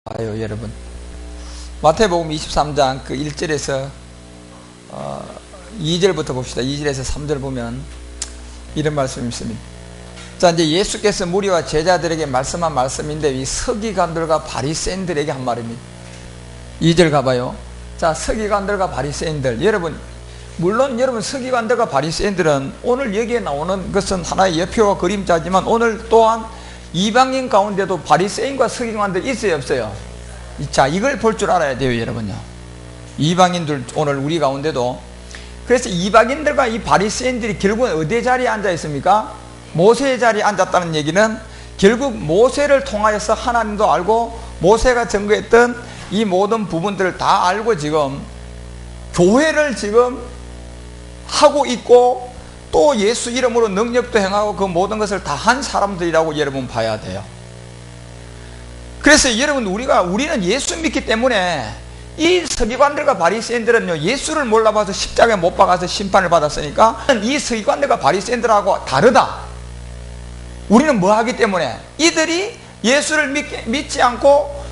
아유, 여러분, 마태복음 23장 그 1절에서 2절부터 봅시다. 2절에서 3절 보면 이런 말씀이 있습니다. 자, 이제 예수께서 무리와 제자들에게 말씀한 말씀인데 이 서기관들과 바리새인들에게 한 말입니다. 2절 가봐요. 자, 서기관들과 바리새인들, 여러분, 물론 여러분 서기관들과 바리새인들은 오늘 여기에 나오는 것은 하나의 여표와 그림자지만 오늘 또한 이방인 가운데도 바리새인과 서기관들 있어요, 없어요? 자, 이걸 볼 줄 알아야 돼요, 여러분요. 이방인들 오늘 우리 가운데도. 그래서 이방인들과 이 바리새인들이 결국은 어디 자리에 앉아 있습니까? 모세의 자리에 앉았다는 얘기는 결국 모세를 통하여서 하나님도 알고 모세가 증거했던 이 모든 부분들을 다 알고 지금 교회를 지금 하고 있고 또 예수 이름으로 능력도 행하고 그 모든 것을 다 한 사람들이라고 여러분 봐야 돼요. 그래서 여러분 우리는 예수 믿기 때문에 이 서기관들과 바리새인들은요, 예수를 몰라봐서 십자가에 못 박아서 심판을 받았으니까 이 서기관들과 바리새인들하고 다르다. 우리는 뭐 하기 때문에 이들이 예수를 믿지 않고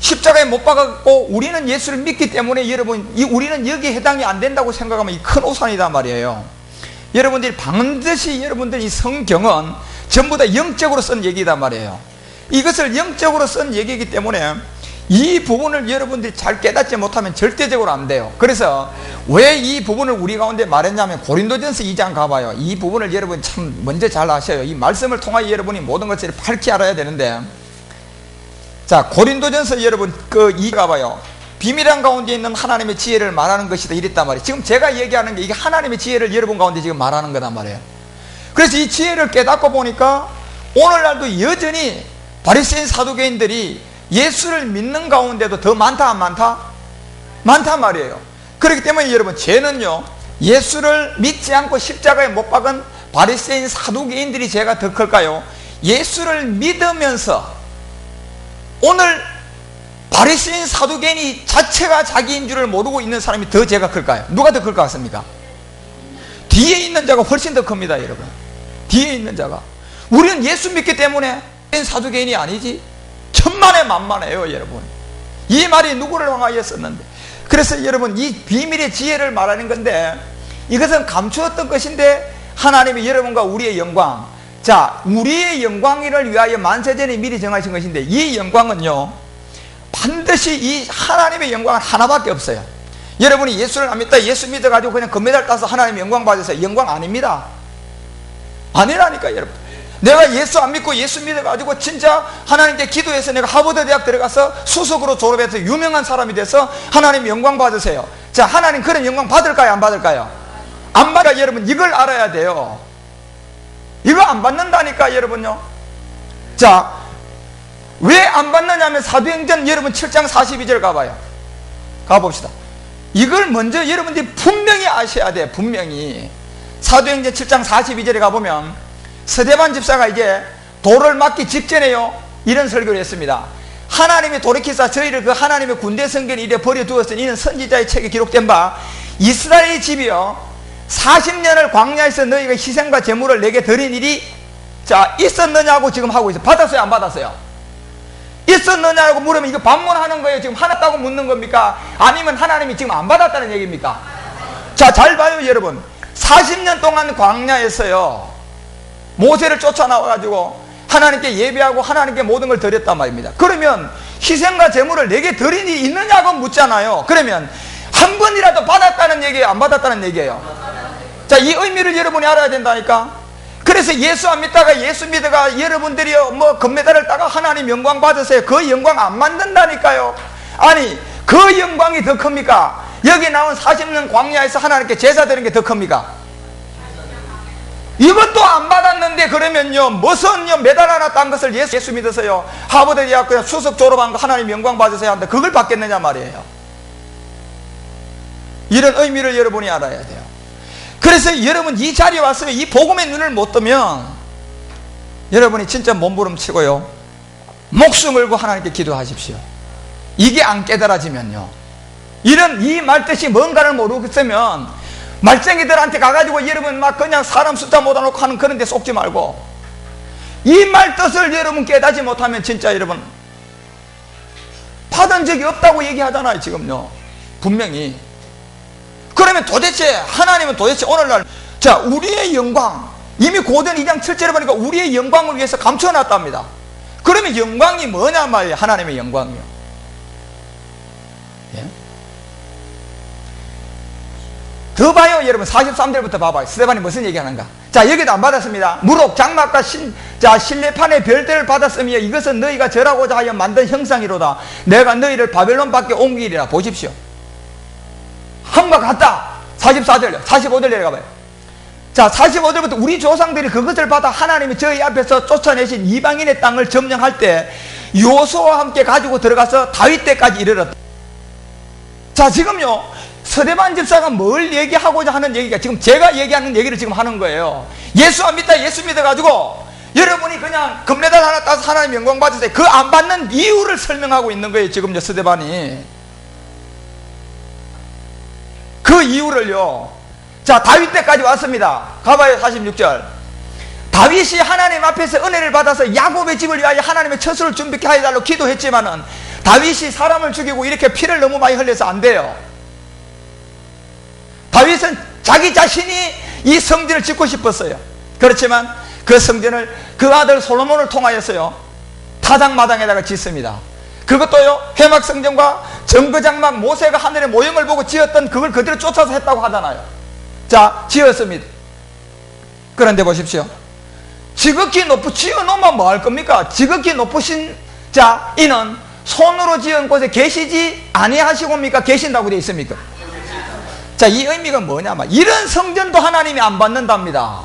십자가에 못 박았고 우리는 예수를 믿기 때문에 여러분 우리는 여기에 해당이 안 된다고 생각하면 이 큰 오산이단 말이에요. 여러분들이 반드시 여러분들 이 성경은 전부 다 영적으로 쓴 얘기단 말이에요. 이것을 영적으로 쓴 얘기이기 때문에 이 부분을 여러분들이 잘 깨닫지 못하면 절대적으로 안 돼요. 그래서 왜 이 부분을 우리 가운데 말했냐면 고린도전서 2장 가봐요. 이 부분을 여러분 참 먼저 잘 아셔요. 이 말씀을 통하여 여러분이 모든 것을 밝히 알아야 되는데, 자, 고린도전서 여러분 그 2 가봐요. 비밀한 가운데 있는 하나님의 지혜를 말하는 것이다 이랬단 말이에요. 지금 제가 얘기하는 게 이게 하나님의 지혜를 여러분 가운데 지금 말하는 거단 말이에요. 그래서 이 지혜를 깨닫고 보니까 오늘날도 여전히 바리새인 사두개인들이 예수를 믿는 가운데도 더 많다 안 많다? 많단 말이에요. 그렇기 때문에 여러분 죄는요, 예수를 믿지 않고 십자가에 못 박은 바리새인 사두개인들이 죄가 더 클까요? 예수를 믿으면서 오늘 바리새인 사두개인이 자체가 자기인 줄을 모르고 있는 사람이 더 죄가 클까요? 누가 더 클 것 같습니까? 뒤에 있는 자가 훨씬 더 큽니다, 여러분. 뒤에 있는 자가. 우리는 예수 믿기 때문에 사두개인이 아니지 천만에 만만해요, 여러분. 이 말이 누구를 향하여 썼는데. 그래서 여러분 이 비밀의 지혜를 말하는 건데 이것은 감추었던 것인데 하나님이 여러분과 우리의 영광, 자, 우리의 영광을 위하여 만세전에 미리 정하신 것인데 이 영광은요 반드시 이 하나님의 영광은 하나밖에 없어요. 여러분이 예수를 안 믿다 예수 믿어가지고 그냥 금메달 따서 하나님의 영광 받으세요. 영광 아닙니다. 아니라니까 여러분. 내가 예수 안 믿고 예수 믿어가지고 진짜 하나님께 기도해서 내가 하버드 대학 들어가서 수석으로 졸업해서 유명한 사람이 돼서 하나님 영광 받으세요. 자, 하나님 그런 영광 받을까요 안 받을까요? 안 받아. 여러분 이걸 알아야 돼요. 이거 안 받는다니까 여러분요. 자, 왜 안 받느냐면 사도행전 여러분 7장 42절 가봐요. 가봅시다. 이걸 먼저 여러분들이 분명히 아셔야 돼요. 분명히 사도행전 7장 42절에 가보면 스데반 집사가 이제 돌을 맞기 직전에요 이런 설교를 했습니다. 하나님이 돌이키사 저희를 그 하나님의 군대 성결 일에 버려두었으니 이는 선지자의 책에 기록된 바 이스라엘의 집이요 40년을 광야에서 너희가 희생과 제물을 내게 드린 일이 자 있었느냐고 지금 하고 있어요. 받았어요 안 받았어요? 있었느냐고 물으면 이거 반문하는 거예요. 지금 하나다고 묻는 겁니까? 아니면 하나님이 지금 안 받았다는 얘기입니까? 자, 잘 봐요 여러분. 40년 동안 광야에서요 모세를 쫓아나와가지고 하나님께 예배하고 하나님께 모든 걸 드렸단 말입니다. 그러면 희생과 제물을 내게 드린 일이 있느냐고 묻잖아요. 그러면 한 번이라도 받았다는 얘기예요 안 받았다는 얘기예요? 자, 이 의미를 여러분이 알아야 된다니까. 그래서 예수 안 믿다가 예수 믿어가 여러분들이 뭐 금메달을 따가 하나님 영광 받으세요. 그 영광 안 만든다니까요. 아니 그 영광이 더 큽니까? 여기 나온 40년 광야에서 하나님께 제사 드리는 게 더 큽니까? 이것도 안 받았는데 그러면요 무슨요 메달 하나 딴 것을 예수 믿어서요 하버드 대학 그냥 수석 졸업한 거 하나님 영광 받으세요 하는데 그걸 받겠느냐 말이에요. 이런 의미를 여러분이 알아야 돼요. 그래서 여러분 이 자리에 와서 이 복음의 눈을 못 뜨면 여러분이 진짜 몸부림치고요 목숨 걸고 하나님께 기도하십시오. 이게 안 깨달아지면요 이런 이 말뜻이 뭔가를 모르겠으면 말쟁이들한테 가가지고 여러분 막 그냥 사람 숫자 모아놓고 하는 그런 데 속지 말고 이 말뜻을 여러분 깨닫지 못하면 진짜 여러분 받은 적이 없다고 얘기하잖아요, 지금요. 분명히. 그러면 도대체 하나님은 도대체 오늘날 자, 우리의 영광, 이미 고전 2장 7절에 보니까 우리의 영광을 위해서 감춰놨답니다. 그러면 영광이 뭐냐 말이에요, 하나님의 영광이요. 예? 더 봐요, 여러분. 43절부터 봐봐요. 스데반이 무슨 얘기하는가. 자, 여기도 안 받았습니다. 무록, 장막과 실내판의 별들을 받았으며 이것은 너희가 절하고자 하여 만든 형상이로다. 내가 너희를 바벨론 밖에 옮기리라. 보십시오. 한과 같다. 44절, 45절 내려가봐요. 자, 45절부터 우리 조상들이 그것을 받아 하나님이 저희 앞에서 쫓아내신 이방인의 땅을 점령할 때 요수아와 함께 가지고 들어가서 다윗 때까지 이르렀다. 자, 지금요, 스데반 집사가 뭘 얘기하고자 하는 얘기가 지금 제가 얘기하는 얘기를 지금 하는 거예요. 예수 안 믿다, 예수 믿어가지고 여러분이 그냥 금메달 하나 따서 하나님 영광 받으세요. 그 안 받는 이유를 설명하고 있는 거예요, 지금요, 스데반이. 그 이유를요. 자, 다윗 때까지 왔습니다. 가봐요. 46절. 다윗이 하나님 앞에서 은혜를 받아서 야곱의 집을 위하여 하나님의 처소를 준비케 하여 달라고 기도했지만은 다윗이 사람을 죽이고 이렇게 피를 너무 많이 흘려서 안 돼요. 다윗은 자기 자신이 이 성전을 짓고 싶었어요. 그렇지만 그 성전을 그 아들 솔로몬을 통하여서요, 타작마당에다가 짓습니다. 그것도요, 회막성전과 정거장막, 모세가 하늘의 모형을 보고 지었던 그걸 그대로 쫓아서 했다고 하잖아요. 자, 지었습니다. 그런데 보십시오. 지극히 지어놓으면 뭐 할 겁니까? 지극히 높으신 자, 이는 손으로 지은 곳에 계시지 아니하시고입니까? 계신다고 되어 있습니까? 자, 이 의미가 뭐냐? 이런 성전도 하나님이 안 받는답니다.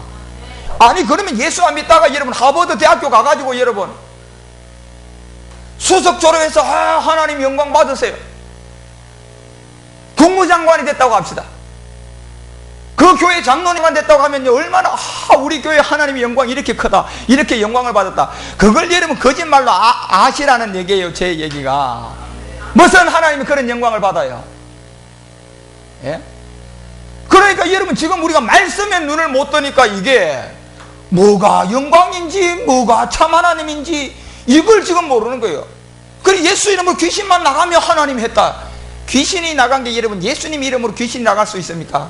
아니, 그러면 예수 안 믿다가 여러분 하버드 대학교 가가지고 여러분 수석 졸업해서 하나님 영광 받으세요. 국무장관이 됐다고 합시다. 그 교회 장로님만 됐다고 하면요, 얼마나 우리 교회 하나님의 영광이 이렇게 크다, 이렇게 영광을 받았다. 그걸 여러분 거짓말로 아시라는 얘기예요. 제 얘기가 무슨 하나님이 그런 영광을 받아요? 예? 그러니까 여러분 지금 우리가 말씀에 눈을 못 뜨니까 이게 뭐가 영광인지 뭐가 참 하나님인지 이걸 지금 모르는 거예요. 그래, 예수 이름으로 귀신만 나가면 하나님이 했다. 귀신이 나간 게 여러분 예수님 이름으로 귀신이 나갈 수 있습니까?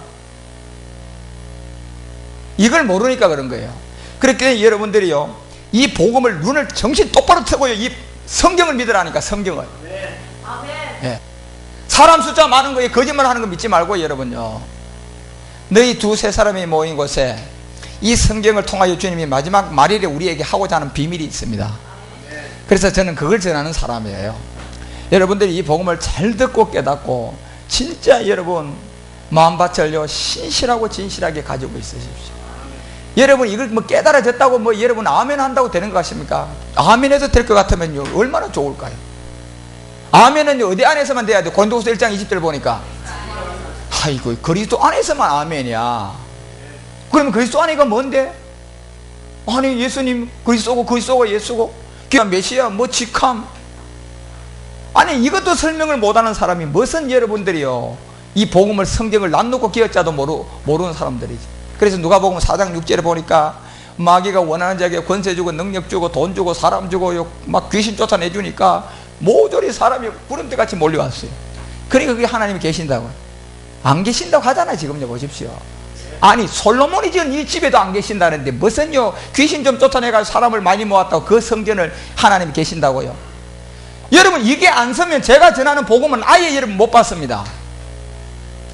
이걸 모르니까 그런 거예요. 그렇게 여러분들이요, 이 복음을 눈을 정신 똑바로 트고요, 이 성경을 믿으라니까. 성경을. 네. 사람 숫자 많은 거에 거짓말 하는 거 믿지 말고 여러분요, 너희 두세 사람이 모인 곳에 이 성경을 통하여 주님이 마지막 말일에 우리에게 하고자 하는 비밀이 있습니다. 그래서 저는 그걸 전하는 사람이에요. 여러분들이 이 복음을 잘 듣고 깨닫고 진짜 여러분 마음밭을요 신실하고 진실하게 가지고 있으십시오. 여러분 이걸 뭐 깨달아졌다고 뭐 여러분 아멘 한다고 되는 것 같습니까? 아멘 해도 될 것 같으면요 얼마나 좋을까요? 아멘은 어디 안에서만 돼야 돼? 고린도후서 1장 20절 보니까 아이고 그리스도 안에서만 아멘이야. 그러면 그리스도 안에가 뭔데? 아니 예수님 그리스도가 예수고 귀한 메시아 뭐 직함, 아니 이것도 설명을 못하는 사람이 무슨 여러분들이요 이 복음을 성경을 낯놓고 기억자도 모르는 사람들이지. 그래서 누가복음 4장 6절에 보니까 마귀가 원하는 자에게 권세 주고 능력 주고 돈 주고 사람 주고 막 귀신 쫓아내주니까 모조리 사람이 구름대같이 몰려왔어요. 그러니까 그게 하나님이 계신다고. 안 계신다고 하잖아요. 지금요 보십시오. 아니 솔로몬이 지은 이 집에도 안 계신다는데 무슨요 귀신 좀 쫓아내가지고 사람을 많이 모았다고 그 성전을 하나님이 계신다고요. 여러분 이게 안 서면 제가 전하는 복음은 아예 여러분 못 받습니다.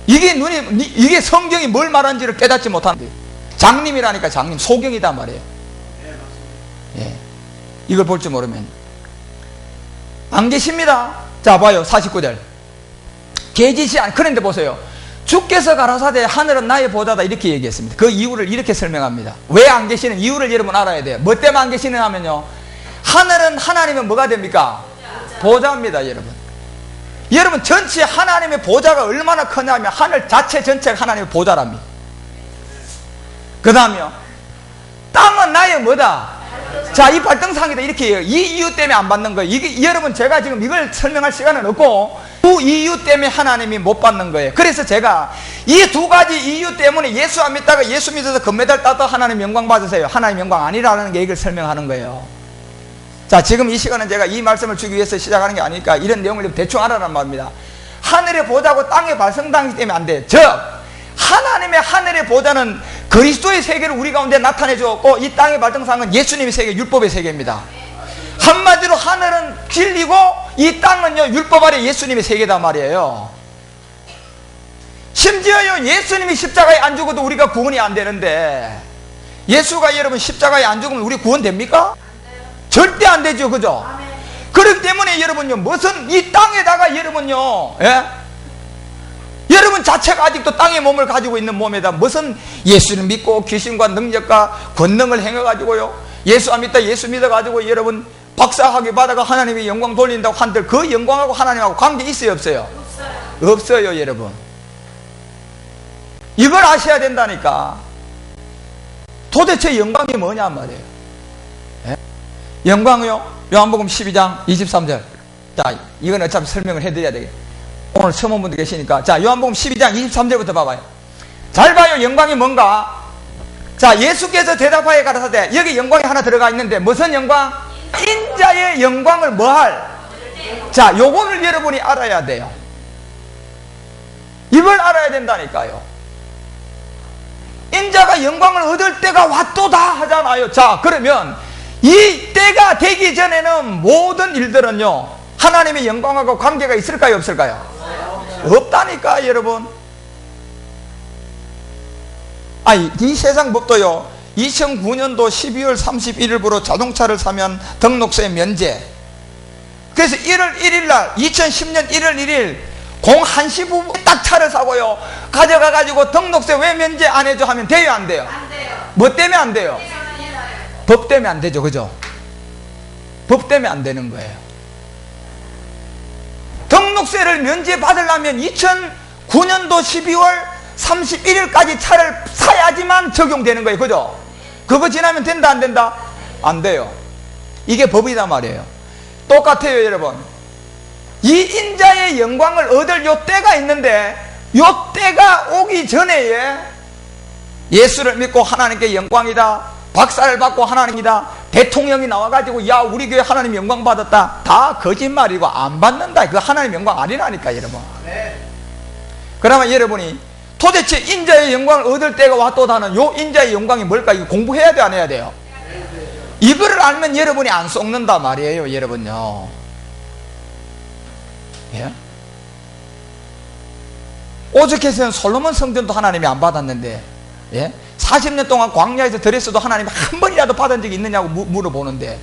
이게 성경이 뭘 말하는지를 깨닫지 못하는데 장님이라니까. 장님 소경이다 말이에요. 예. 이걸 볼 줄 모르면 안 계십니다. 자 봐요 49절 계시지 않. 그런데 보세요, 주께서 가라사대 하늘은 나의 보좌다 이렇게 얘기했습니다. 그 이유를 이렇게 설명합니다. 왜 안 계시는 이유를 여러분 알아야 돼요. 뭐 때문에 안 계시는 하면요, 하늘은 하나님은 뭐가 됩니까? 보좌입니다. 여러분 전체 하나님의 보좌가 얼마나 크냐면 하늘 자체 전체가 하나님의 보좌랍니다. 그 다음에요, 땅은 나의 뭐다? 자, 이 발등상이다 이렇게 해요. 이 이유 때문에 안 받는 거예요. 이게 여러분 제가 지금 이걸 설명할 시간은 없고 그 이유 때문에 하나님이 못 받는 거예요. 그래서 제가 이 두 가지 이유 때문에 예수 안 믿다가 예수 믿어서 금메달 따도 하나님 영광 받으세요. 하나님 영광 아니라는 얘기를 설명하는 거예요. 자, 지금 이 시간은 제가 이 말씀을 주기 위해서 시작하는 게 아니니까 이런 내용을 대충 알아란 말입니다. 하늘의 보좌고 땅의 발성당이기 때문에 안 돼. 즉 하나님의 하늘의 보좌는 그리스도의 세계를 우리 가운데 나타내 주었고, 이 땅의 발등상은 예수님의 세계, 율법의 세계입니다. 한마디로 하늘은 진리고 이 땅은요 율법 아래 예수님의 세계단 말이에요. 심지어요 예수님이 십자가에 안 죽어도 우리가 구원이 안 되는데, 예수가 여러분 십자가에 안 죽으면 우리 구원 됩니까? 절대 안 되죠. 그죠? 그렇기 때문에 여러분요, 무슨 이 땅에다가 여러분요, 예? 여러분 자체가 아직도 땅의 몸을 가지고 있는 몸에다 무슨 예수를 믿고 귀신과 능력과 권능을 행해가지고요, 예수 안 믿다 예수 믿어가지고 여러분 박사학위 받아가 하나님의 영광 돌린다고 한들 그 영광하고 하나님하고 관계 있어요 없어요? 없어요 여러분. 이걸 아셔야 된다니까. 도대체 영광이 뭐냐 말이에요. 예? 영광이요, 요한복음 12장 23절. 자, 이건 어차피 설명을 해드려야 되겠. 오늘 처음 온 분들 계시니까. 자, 요한복음 12장 23절부터 봐봐요. 잘 봐요. 영광이 뭔가. 자, 예수께서 대답하여 가라사대, 여기 영광이 하나 들어가 있는데 무슨 영광? 인자의 영광을 뭐할? 자, 요거를 여러분이 알아야 돼요. 이걸 알아야 된다니까요. 인자가 영광을 얻을 때가 왔도다 하잖아요. 자, 그러면 이 때가 되기 전에는 모든 일들은요 하나님의 영광하고 관계가 있을까요 없을까요? 없다니까 여러분. 아니, 이 세상 법도요 2009년도 12월 31일부로 자동차를 사면 등록세 면제. 그래서 1월 1일날 2010년 1월 1일 01시 부분 딱 차를 사고요 가져가가지고 등록세 왜 면제 안 해줘 하면 돼요 안 돼요? 안 돼요. 뭐 때문에 안 돼요? 법 때문에 안 되죠. 그죠? 법 때문에 안 되는 거예요. 등록세를 면제 받으려면 2009년도 12월 31일까지 차를 사야지만 적용되는 거예요. 그죠? 그거 지나면 된다 안 된다? 안 돼요. 이게 법이다 말이에요. 똑같아요 여러분. 이 인자의 영광을 얻을 요 때가 있는데, 요 때가 오기 전에 예수를 믿고 하나님께 영광이다, 박사를 받고 하나님이다, 대통령이 나와가지고 야 우리 교회 하나님 영광 받았다, 다 거짓말이고 안 받는다. 그 하나님 영광 아니라니까 여러분. 그러면 여러분이 도대체 인자의 영광을 얻을 때가 왔도다는 요 인자의 영광이 뭘까? 이거 공부해야 돼 안 해야 돼요? 이거를 알면 여러분이 안 속는다 말이에요 여러분요. 예? 오죽해서는 솔로몬 성전도 하나님이 안 받았는데, 예? 40년 동안 광야에서 드레스도 하나님이 한 번이라도 받은 적이 있느냐고 물어보는데,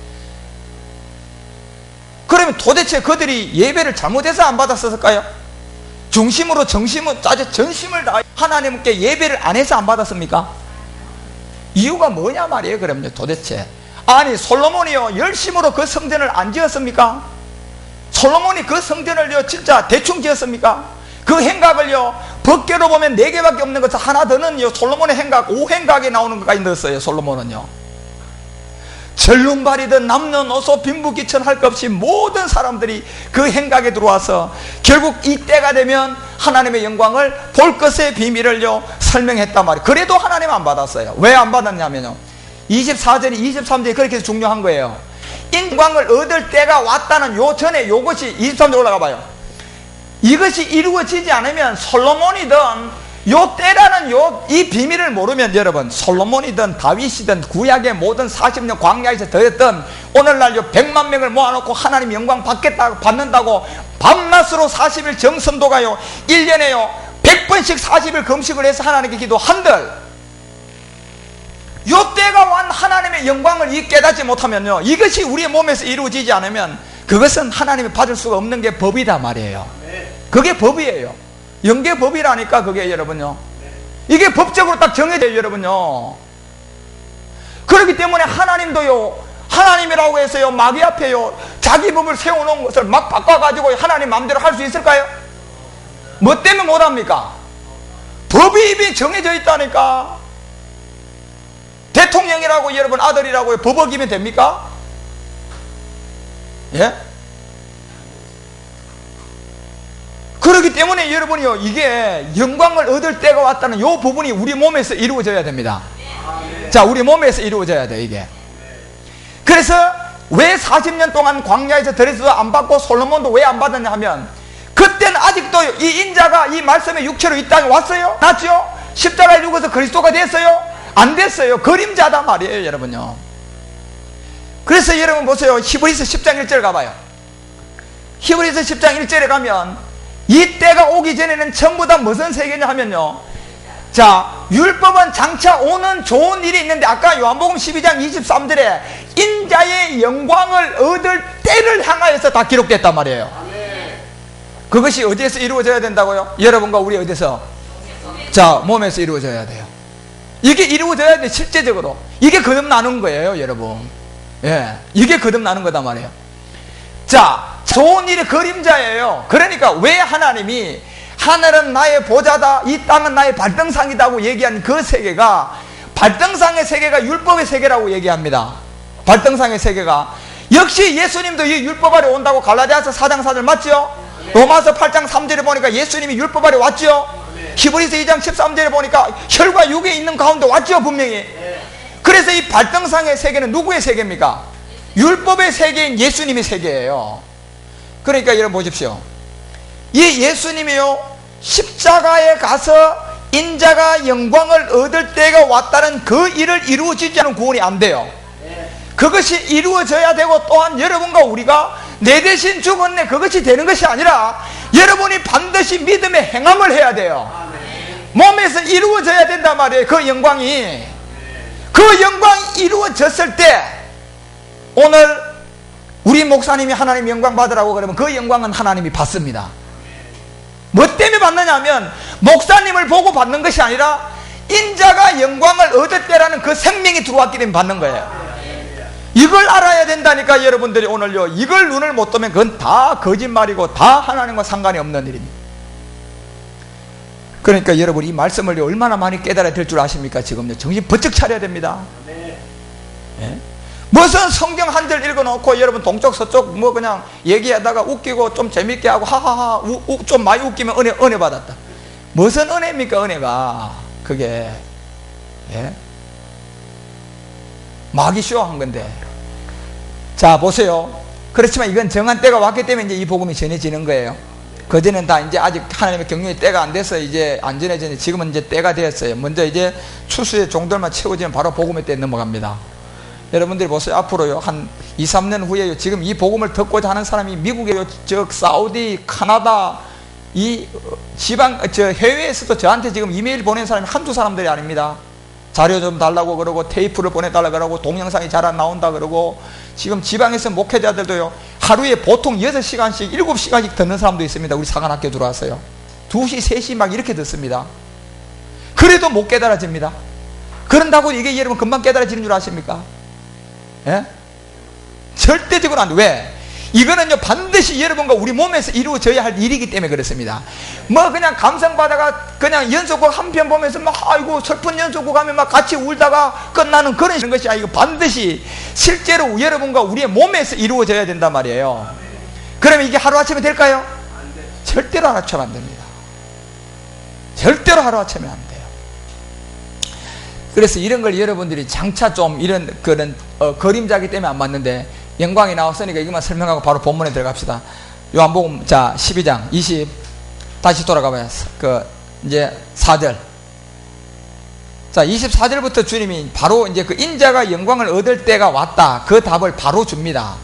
그러면 도대체 그들이 예배를 잘못해서 안 받았을까요? 중심으로 정심을 따져 전심을 다 하나님께 예배를 안 해서 안 받았습니까? 이유가 뭐냐 말이에요. 그러면 도대체 아니 솔로몬이요 열심으로 그 성전을 안 지었습니까? 솔로몬이 그 성전을요 진짜 대충 지었습니까? 그 행각을요 법궤로 보면 4개밖에 없는 것을 하나 더는요 솔로몬의 행각 5행각에 나오는 것까지 넣었어요. 솔로몬은요 전륜발이든 남녀노소 빈부귀천 할 것 없이 모든 사람들이 그 행각에 들어와서 결국 이때가 되면 하나님의 영광을 볼 것의 비밀을요 설명했단 말이에요. 그래도 하나님 안 받았어요. 왜 안 받았냐면요 24절이 23절이 그렇게 해서 중요한 거예요. 영광을 얻을 때가 왔다는 요 전에 요것이 23절 올라가 봐요. 이것이 이루어지지 않으면 솔로몬이든 요 때라는 이 비밀을 모르면 여러분 솔로몬이든 다윗이든 구약의 모든 40년 광야에서 더했던 오늘날 100만 명을 모아놓고 하나님 영광 받는다고 밤낮으로 40일 정선도가요 1년에요 100번씩 40일 금식을 해서 하나님께 기도한들 요 때가 완 하나님의 영광을 깨닫지 못하면요 이것이 우리의 몸에서 이루어지지 않으면 그것은 하나님이 받을 수가 없는 게 법이다 말이에요. 그게 법이에요. 영계법이라니까 그게 여러분요. 이게 법적으로 딱 정해져요 여러분요. 그렇기 때문에 하나님도요 하나님이라고 해서요 마귀 앞에요 자기 법을 세워놓은 것을 막 바꿔가지고 하나님 마음대로 할 수 있을까요? 뭐 때문에 못합니까? 법이 이미 정해져 있다니까. 대통령이라고 여러분 아들이라고 법 어기면 됩니까? 예? 그렇기 때문에 여러분이요 이게 영광을 얻을 때가 왔다는 요 부분이 우리 몸에서 이루어져야 됩니다. 자, 우리 몸에서 이루어져야 돼 이게. 그래서 왜 40년 동안 광야에서 드레스도 안 받고 솔로몬도 왜 안 받았냐 하면, 그때는 아직도 이 인자가 이 말씀의 육체로 이 땅에 왔어요? 났죠? 십자가에 죽어서 그리스도가 됐어요? 안 됐어요. 그림자다 말이에요, 여러분요. 그래서 여러분 보세요. 히브리서 10장 1절 가봐요. 히브리서 10장 1절에 가면 이 때가 오기 전에는 전부 다 무슨 세계냐 하면요, 자, 율법은 장차 오는 좋은 일이 있는데, 아까 요한복음 12장 23절에 인자의 영광을 얻을 때를 향하여서 다 기록됐단 말이에요. 그것이 어디에서 이루어져야 된다고요? 여러분과 우리 어디서? 자, 몸에서 이루어져야 돼요. 이게 이루어져야 돼, 실제적으로. 이게 거듭나는 거예요, 여러분. 예, 이게 거듭나는 거단 말이에요. 자, 좋은 일의 그림자예요. 그러니까 왜 하나님이 하늘은 나의 보좌다, 이 땅은 나의 발등상이다고 얘기한 그 세계가, 발등상의 세계가 율법의 세계라고 얘기합니다. 발등상의 세계가. 역시 예수님도 이 율법 아래 온다고 갈라디아서 4장 4절 맞죠? 로마서 8장 3절에 보니까 예수님이 율법 아래 왔죠? 히브리서 2장 13절에 보니까 혈과 육에 있는 가운데 왔죠, 분명히. 그래서 이 발등상의 세계는 누구의 세계입니까? 율법의 세계인 예수님의 세계예요. 그러니까 여러분 보십시오. 이 예수님이요, 십자가에 가서 인자가 영광을 얻을 때가 왔다는 그 일을 이루어지지 않은 구원이 안 돼요. 그것이 이루어져야 되고, 또한 여러분과 우리가 내 대신 죽었네, 그것이 되는 것이 아니라 여러분이 반드시 믿음의 행함을 해야 돼요. 몸에서 이루어져야 된단 말이에요. 그 영광이. 그 영광이 이루어졌을 때, 오늘 우리 목사님이 하나님 영광 받으라고 그러면 그 영광은 하나님이 받습니다. 뭐 때문에 받느냐 하면, 목사님을 보고 받는 것이 아니라 인자가 영광을 얻을 때라는 그 생명이 들어왔기 때문에 받는 거예요. 이걸 알아야 된다니까, 여러분들이 오늘요, 이걸 눈을 못 뜨면 그건 다 거짓말이고 다 하나님과 상관이 없는 일입니다. 그러니까 여러분, 이 말씀을 얼마나 많이 깨달아야 될 줄 아십니까? 지금요, 정신 번쩍 차려야 됩니다. 예? 무슨 성경 한 절 읽어놓고 여러분 동쪽 서쪽 뭐 그냥 얘기하다가 웃기고 좀 재밌게 하고 하하하 좀 많이 웃기면 은혜 받았다. 무슨 은혜입니까, 은혜가? 그게. 예? 마귀 쇼한 건데. 자, 보세요. 그렇지만 이건 정한 때가 왔기 때문에 이제 이 복음이 전해지는 거예요. 그전엔 다 이제 아직 하나님의 경륜의 때가 안 돼서 이제 안 전해지는데, 지금은 이제 때가 되었어요. 먼저 이제 추수의 종들만 채워지면 바로 복음의 때 넘어갑니다. 여러분들이 보세요. 앞으로요, 한 2, 3년 후에요, 지금 이 복음을 듣고자 하는 사람이 미국에요, 사우디, 카나다, 이 지방, 해외에서도 저한테 지금 이메일 보낸 사람이 한두 사람들이 아닙니다. 자료 좀 달라고 그러고, 테이프를 보내달라고 그러고, 동영상이 잘 안 나온다 그러고, 지금 지방에서 목회자들도요, 하루에 보통 6시간씩, 7시간씩 듣는 사람도 있습니다. 우리 사관학교 들어왔어요. 2시, 3시 막 이렇게 듣습니다. 그래도 못 깨달아집니다. 그런다고 이게 여러분 금방 깨달아지는 줄 아십니까? 예? 절대적으로 안 돼. 왜? 이거는요, 반드시 여러분과 우리 몸에서 이루어져야 할 일이기 때문에 그렇습니다. 뭐 그냥 감성받아가 그냥 연속곡 한 편 보면서 막 아이고 슬픈 연속곡 하면 막 같이 울다가 끝나는 그런 것이 아니고, 반드시 실제로 여러분과 우리의 몸에서 이루어져야 된단 말이에요. 그러면 이게 하루아침에 될까요? 절대로 하루아침에 안 됩니다. 절대로 하루아침에 안 돼요. 그래서 이런 걸 여러분들이 장차 좀 이런 그런 그림자기 때문에 안 맞는데, 영광이 나왔으니까 이것만 설명하고 바로 본문에 들어갑시다. 요한복음, 자, 12장 20, 다시 돌아가봐요. 이제 4절. 자, 24절부터 주님이 바로 이제 그 인자가 영광을 얻을 때가 왔다, 그 답을 바로 줍니다.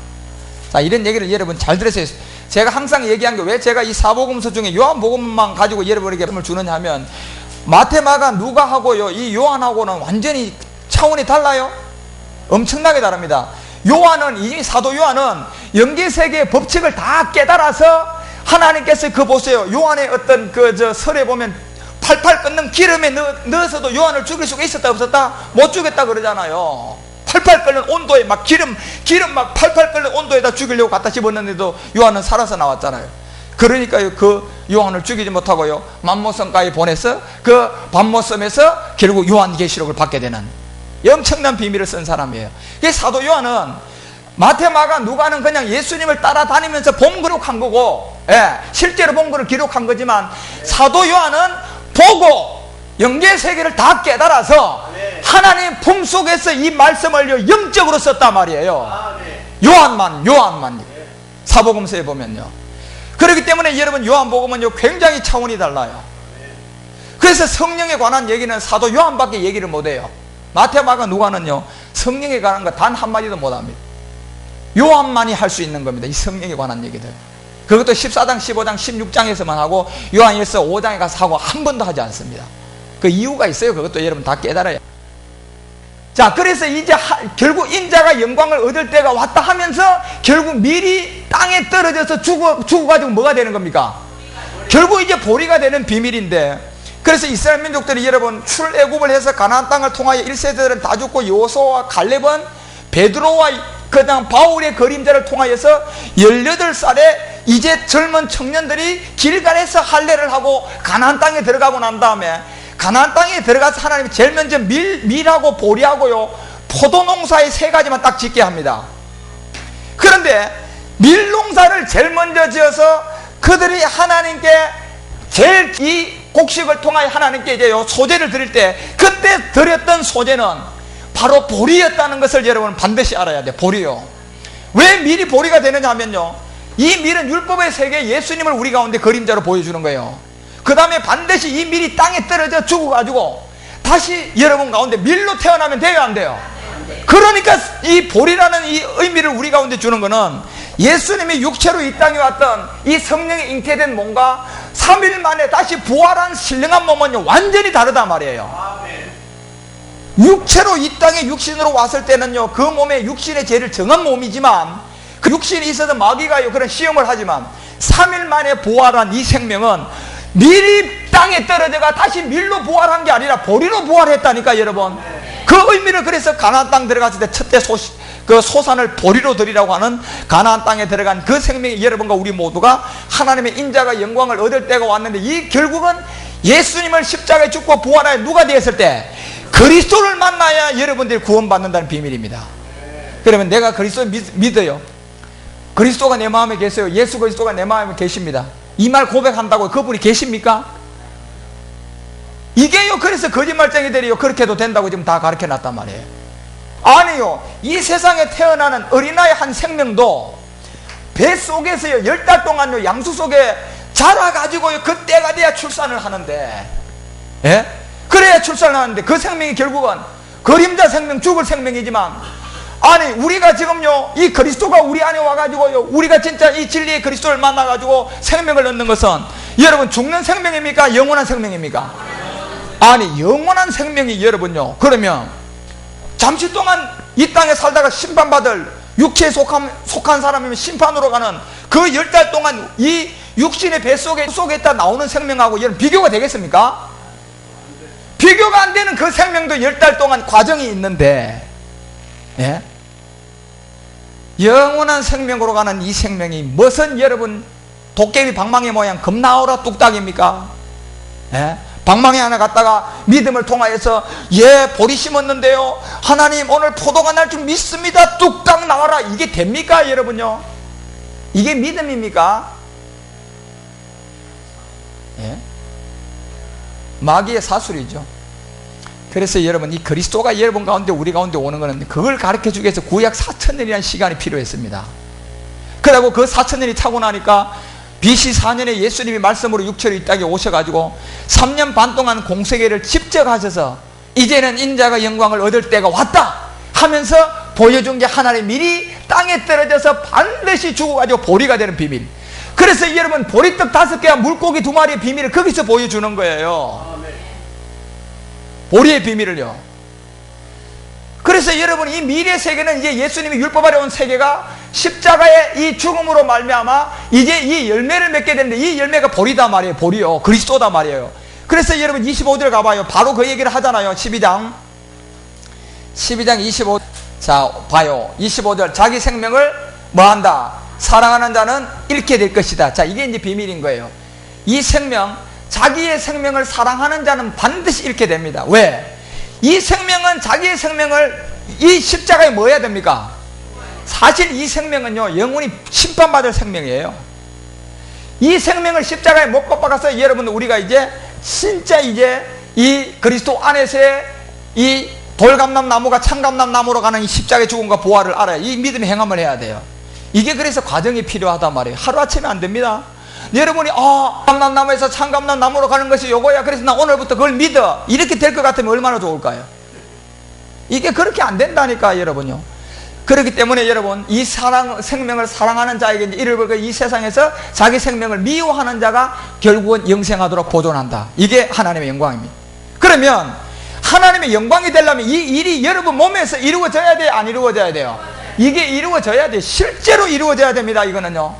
자, 이런 얘기를 여러분 잘 들으세요. 제가 항상 얘기한 게, 왜 제가 이 사복음서 중에 요한복음만 가지고 여러분에게 말씀을 주느냐 하면, 마태, 마가, 누가하고요, 이 요한하고는 완전히 차원이 달라요. 엄청나게 다릅니다. 요한은, 이미 사도 요한은 영계세계의 법칙을 다 깨달아서, 하나님께서 보세요, 요한의 어떤 설에 보면 팔팔 끓는 기름에 넣어서도 요한을 죽일 수가 있었다 없었다? 못 죽였다 그러잖아요. 팔팔 끓는 온도에 막 기름 막 팔팔 끓는 온도에다 죽이려고 갖다 집었는데도 요한은 살아서 나왔잖아요. 그러니까요, 그 요한을 죽이지 못하고요, 만모섬까지 보내서 그 반모섬에서 결국 요한계시록을 받게 되는 엄청난 비밀을 쓴 사람이에요. 이 사도 요한은 마태, 마가, 누가는 그냥 예수님을 따라다니면서 본 기록한 거고, 예, 실제로 본 거를 기록한 거지만, 사도 요한은 보고 영계세계를 다 깨달아서 하나님 품속에서 이 말씀을 영적으로 썼단 말이에요. 요한만 사복음서에 보면요. 그렇기 때문에 여러분 요한복음은요 굉장히 차원이 달라요. 그래서 성령에 관한 얘기는 사도 요한밖에 얘기를 못해요. 마태, 마가, 누가는요 성령에 관한 거 단 한마디도 못합니다. 요한만이 할 수 있는 겁니다. 이 성령에 관한 얘기들. 그것도 14장, 15장, 16장에서만 하고 요한일서 5장에 가서 하고 한 번도 하지 않습니다. 그 이유가 있어요. 그것도 여러분 다 깨달아요. 자, 그래서 이제 결국 인자가 영광을 얻을 때가 왔다 하면서 결국 미리 땅에 떨어져서 죽어가지고 뭐가 되는 겁니까? 결국 이제 보리가 되는 비밀인데, 그래서 이스라엘 민족들이 여러분 출애굽을 해서 가나안 땅을 통하여 1세대들은 다 죽고 여호수아와 갈렙은 베드로와 그다음 바울의 그림자를 통하여서 18살에 이제 젊은 청년들이 길갈에서 할례를 하고 가나안 땅에 들어가고 난 다음에 가나안 땅에 들어가서 하나님이 제일 먼저 밀하고 보리하고요 포도농사의 3가지만 딱 짓게 합니다. 그런데 밀농사를 제일 먼저 지어서 그들이 하나님께 제일 이 곡식을 통하여 하나님께 이제 소제를 드릴 때 그때 드렸던 소제는 바로 보리였다는 것을 여러분 반드시 알아야 돼요. 보리요. 왜 밀이 보리가 되느냐 하면요, 이 밀은 율법의 세계 예수님을 우리 가운데 그림자로 보여주는 거예요. 그 다음에 반드시 이 밀이 땅에 떨어져 죽어가지고 다시 여러분 가운데 밀로 태어나면 돼요, 안 돼요? 그러니까 이 보리라는 이 의미를 우리 가운데 주는 것은 예수님이 육체로 이 땅에 왔던 이 성령에 잉태된 몸과 3일 만에 다시 부활한 신령한 몸은요 완전히 다르단 말이에요. 육체로 이 땅에 육신으로 왔을 때는요 그 몸에 육신의 죄를 정한 몸이지만 그 육신이 있어서 마귀가요 그런 시험을 하지만 3일 만에 부활한 이 생명은 밀이 땅에 떨어져가 다시 밀로 부활한 게 아니라 보리로 부활했다니까 여러분. 그 의미를 그래서 가나안 땅 들어갔을 때 첫째 그 소산을 보리로 드리라고 하는 가나안 땅에 들어간 그 생명이 여러분과 우리 모두가 하나님의 인자가 영광을 얻을 때가 왔는데, 이 결국은 예수님을 십자가에 죽고 부활하여 누가 되었을 때 그리스도를 만나야 여러분들이 구원받는다는 비밀입니다. 그러면 내가 그리스도를 믿어요. 그리스도가 내 마음에 계세요. 예수 그리스도가 내 마음에 계십니다. 이 말 고백한다고 그분이 계십니까? 이게요 그래서 거짓말쟁이들이요 그렇게 해도 된다고 지금 다 가르쳐 놨단 말이에요. 아니요, 이 세상에 태어나는 어린아이 한 생명도 뱃속에서요 10달 동안요 양수 속에 자라가지고요 그 때가 돼야 출산을 하는데, 예? 그래야 출산을 하는데 그 생명이 결국은 그림자 생명, 죽을 생명이지만, 아니 우리가 지금요 이 그리스도가 우리 안에 와가지고요 우리가 진짜 이 진리의 그리스도를 만나가지고 생명을 얻는 것은 여러분 죽는 생명입니까? 영원한 생명입니까? 아니 영원한 생명이 여러분요 그러면 잠시 동안 이 땅에 살다가 심판받을 육체에 속한 사람이면 심판으로 가는 그 10달 동안 이 육신의 뱃속에 있다 나오는 생명하고 여러분 비교가 되겠습니까? 비교가 안 되는 그 생명도 10달 동안 과정이 있는데, 예? 영원한 생명으로 가는 이 생명이 무슨 여러분 도깨비 방망이 모양 겁나오라 뚝딱입니까? 예? 방망이 하나 갖다가 믿음을 통하여서 예 보리 심었는데요 하나님 오늘 포도가 날 줄 믿습니다 뚝딱 나와라, 이게 됩니까 여러분요? 이게 믿음입니까? 예? 마귀의 사술이죠. 그래서 여러분 이 그리스도가 여러분 가운데 우리 가운데 오는 것은 그걸 가르쳐주기 위해서 구약 4,000년이라는 시간이 필요했습니다. 그리고 그 4,000년이 차고 나니까 BC 4년에 예수님이 말씀으로 육체로 이 땅에 오셔가지고 3년 반 동안 공생애를 직접 하셔서 이제는 인자가 영광을 얻을 때가 왔다 하면서 보여준 게 하나님의 밀이 땅에 떨어져서 반드시 죽어가지고 보리가 되는 비밀. 그래서 여러분 보리떡 5개와 물고기 2마리의 비밀을 거기서 보여주는 거예요. 보리의 비밀을요. 그래서 여러분 이 미래의 세계는 이제 예수님이 율법 아래 온 세계가 십자가의 이 죽음으로 말미암아 이제 이 열매를 맺게 되는데, 이 열매가 보리다 말이에요. 보리요 그리스도다 말이에요. 그래서 여러분 25절 가봐요. 바로 그 얘기를 하잖아요. 12장 25. 자 봐요. 25절 자기 생명을 뭐한다? 사랑하는 자는 잃게 될 것이다. 자 이게 이제 비밀인 거예요. 이 생명, 자기의 생명을 사랑하는 자는 반드시 잃게 됩니다. 왜? 이 생명은 자기의 생명을 이 십자가에 뭐 해야 됩니까? 사실 이 생명은요 영원히 심판받을 생명이에요. 이 생명을 십자가에 못 박아서 여러분 우리가 이제 진짜 이제 이 그리스도 안에서의 이 돌감람 나무가 참감람 나무로 가는 이 십자가의 죽음과 부활을 알아야 이 믿음의 행함을 해야 돼요. 이게 그래서 과정이 필요하단 말이에요. 하루아침에 안 됩니다. 여러분이 감람나무에서 참감람나무로 가는 것이 요거야, 그래서 나 오늘부터 그걸 믿어, 이렇게 될 것 같으면 얼마나 좋을까요? 이게 그렇게 안 된다니까 여러분요. 그렇기 때문에 여러분, 이 생명을 사랑하는 자에게 이를 이 세상에서 자기 생명을 미워하는 자가 결국은 영생하도록 보존한다. 이게 하나님의 영광입니다. 그러면 하나님의 영광이 되려면 이 일이 여러분 몸에서 이루어져야 돼요, 안 이루어져야 돼요? 이게 이루어져야 돼요. 실제로 이루어져야 됩니다. 이거는요,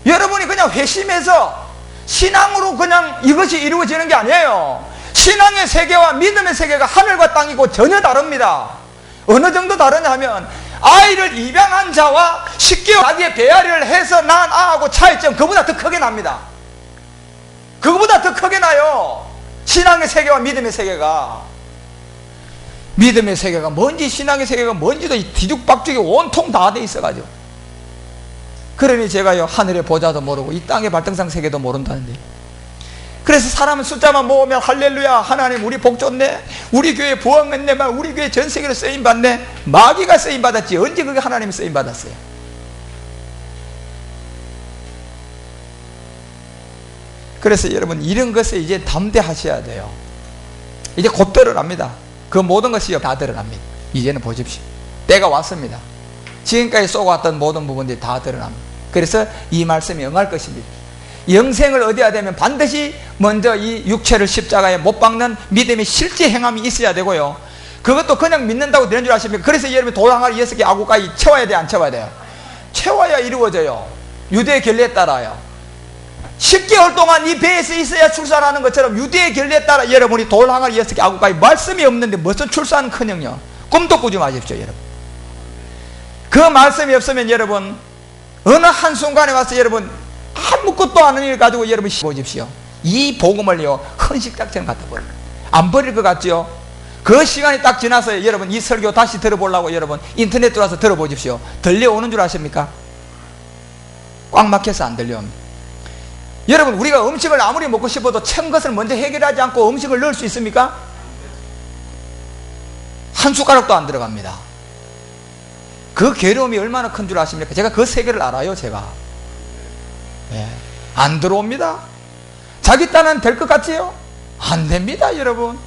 여러분이 그냥 회심해서 신앙으로 그냥 이것이 이루어지는 게 아니에요. 신앙의 세계와 믿음의 세계가 하늘과 땅이고 전혀 다릅니다. 어느 정도 다르냐 하면, 아이를 입양한 자와 10개월 자기의 배앓이를 해서 낳은 아하고 차이점, 그보다 더 크게 납니다. 그거보다 더 크게 나요. 신앙의 세계와 믿음의 세계가. 믿음의 세계가 뭔지 신앙의 세계가 뭔지도 뒤죽박죽이 온통 다 돼 있어가지고, 그러니 제가요, 하늘의 보좌도 모르고 이 땅의 발등상 세계도 모른다는데, 그래서 사람은 숫자만 모으면 할렐루야, 하나님 우리 복 좋네, 우리 교회 부흥했네, 우리 교회 전 세계로 쓰임받네. 마귀가 쓰임받았지 언제 그게 하나님이 쓰임받았어요? 그래서 여러분, 이런 것에 이제 담대하셔야 돼요. 이제 곧 드러납니다. 그 모든 것이 다 드러납니다. 이제는 보십시오, 때가 왔습니다. 지금까지 쏘고왔던 모든 부분들이 다 드러납니다. 그래서 이 말씀이 응할 것입니다. 영생을 얻어야 되면 반드시 먼저 이 육체를 십자가에 못 박는 믿음의 실제 행함이 있어야 되고요, 그것도 그냥 믿는다고 되는 줄 아십니까? 그래서 여러분, 돌 항아리 6개 아구까지 채워야 돼, 안 채워야 돼요? 채워야 이루어져요. 유대의 결례에 따라요. 10개월 동안 이 배에서 있어야 출산하는 것처럼 유대의 결례에 따라 여러분이 돌 항아리 6개 아구까지 말씀이 없는데 무슨 출산은커녕요, 꿈도 꾸지 마십시오. 여러분, 그 말씀이 없으면 여러분 어느 한순간에 와서 여러분 아무것도 아는 일 가지고 여러분 보십시오, 이 복음을요 헌식작처럼 갖다 버려요. 안 버릴 것 같죠? 그 시간이 딱 지나서 여러분 이 설교 다시 들어보려고 여러분 인터넷 들어와서 들어보십시오. 들려오는 줄 아십니까? 꽉 막혀서 안 들려옵니다. 여러분, 우리가 음식을 아무리 먹고 싶어도 찬 것을 먼저 해결하지 않고 음식을 넣을 수 있습니까? 한 숟가락도 안 들어갑니다. 그 괴로움이 얼마나 큰 줄 아십니까? 제가 그 세계를 알아요. 제가 안 들어옵니다. 자기 딴은 될 것 같지요? 안 됩니다. 여러분,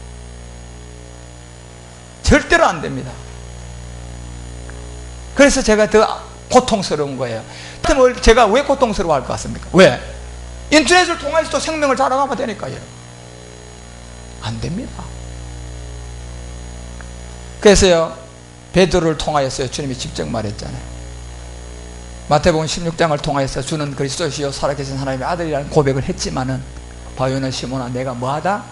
절대로 안 됩니다. 그래서 제가 더 고통스러운 거예요. 제가 왜 고통스러워 할 것 같습니까? 왜? 인터넷을 통해서도 생명을 자랑하면 되니까요. 안 됩니다. 그래서요, 베드로를 통하여서요, 주님이 직접 말했잖아요. 마태복음 16장을 통하여서 주는 그리스도시요 살아계신 하나님의 아들이라는 고백을 했지만은, 바요나 시몬아, 내가 뭐하다?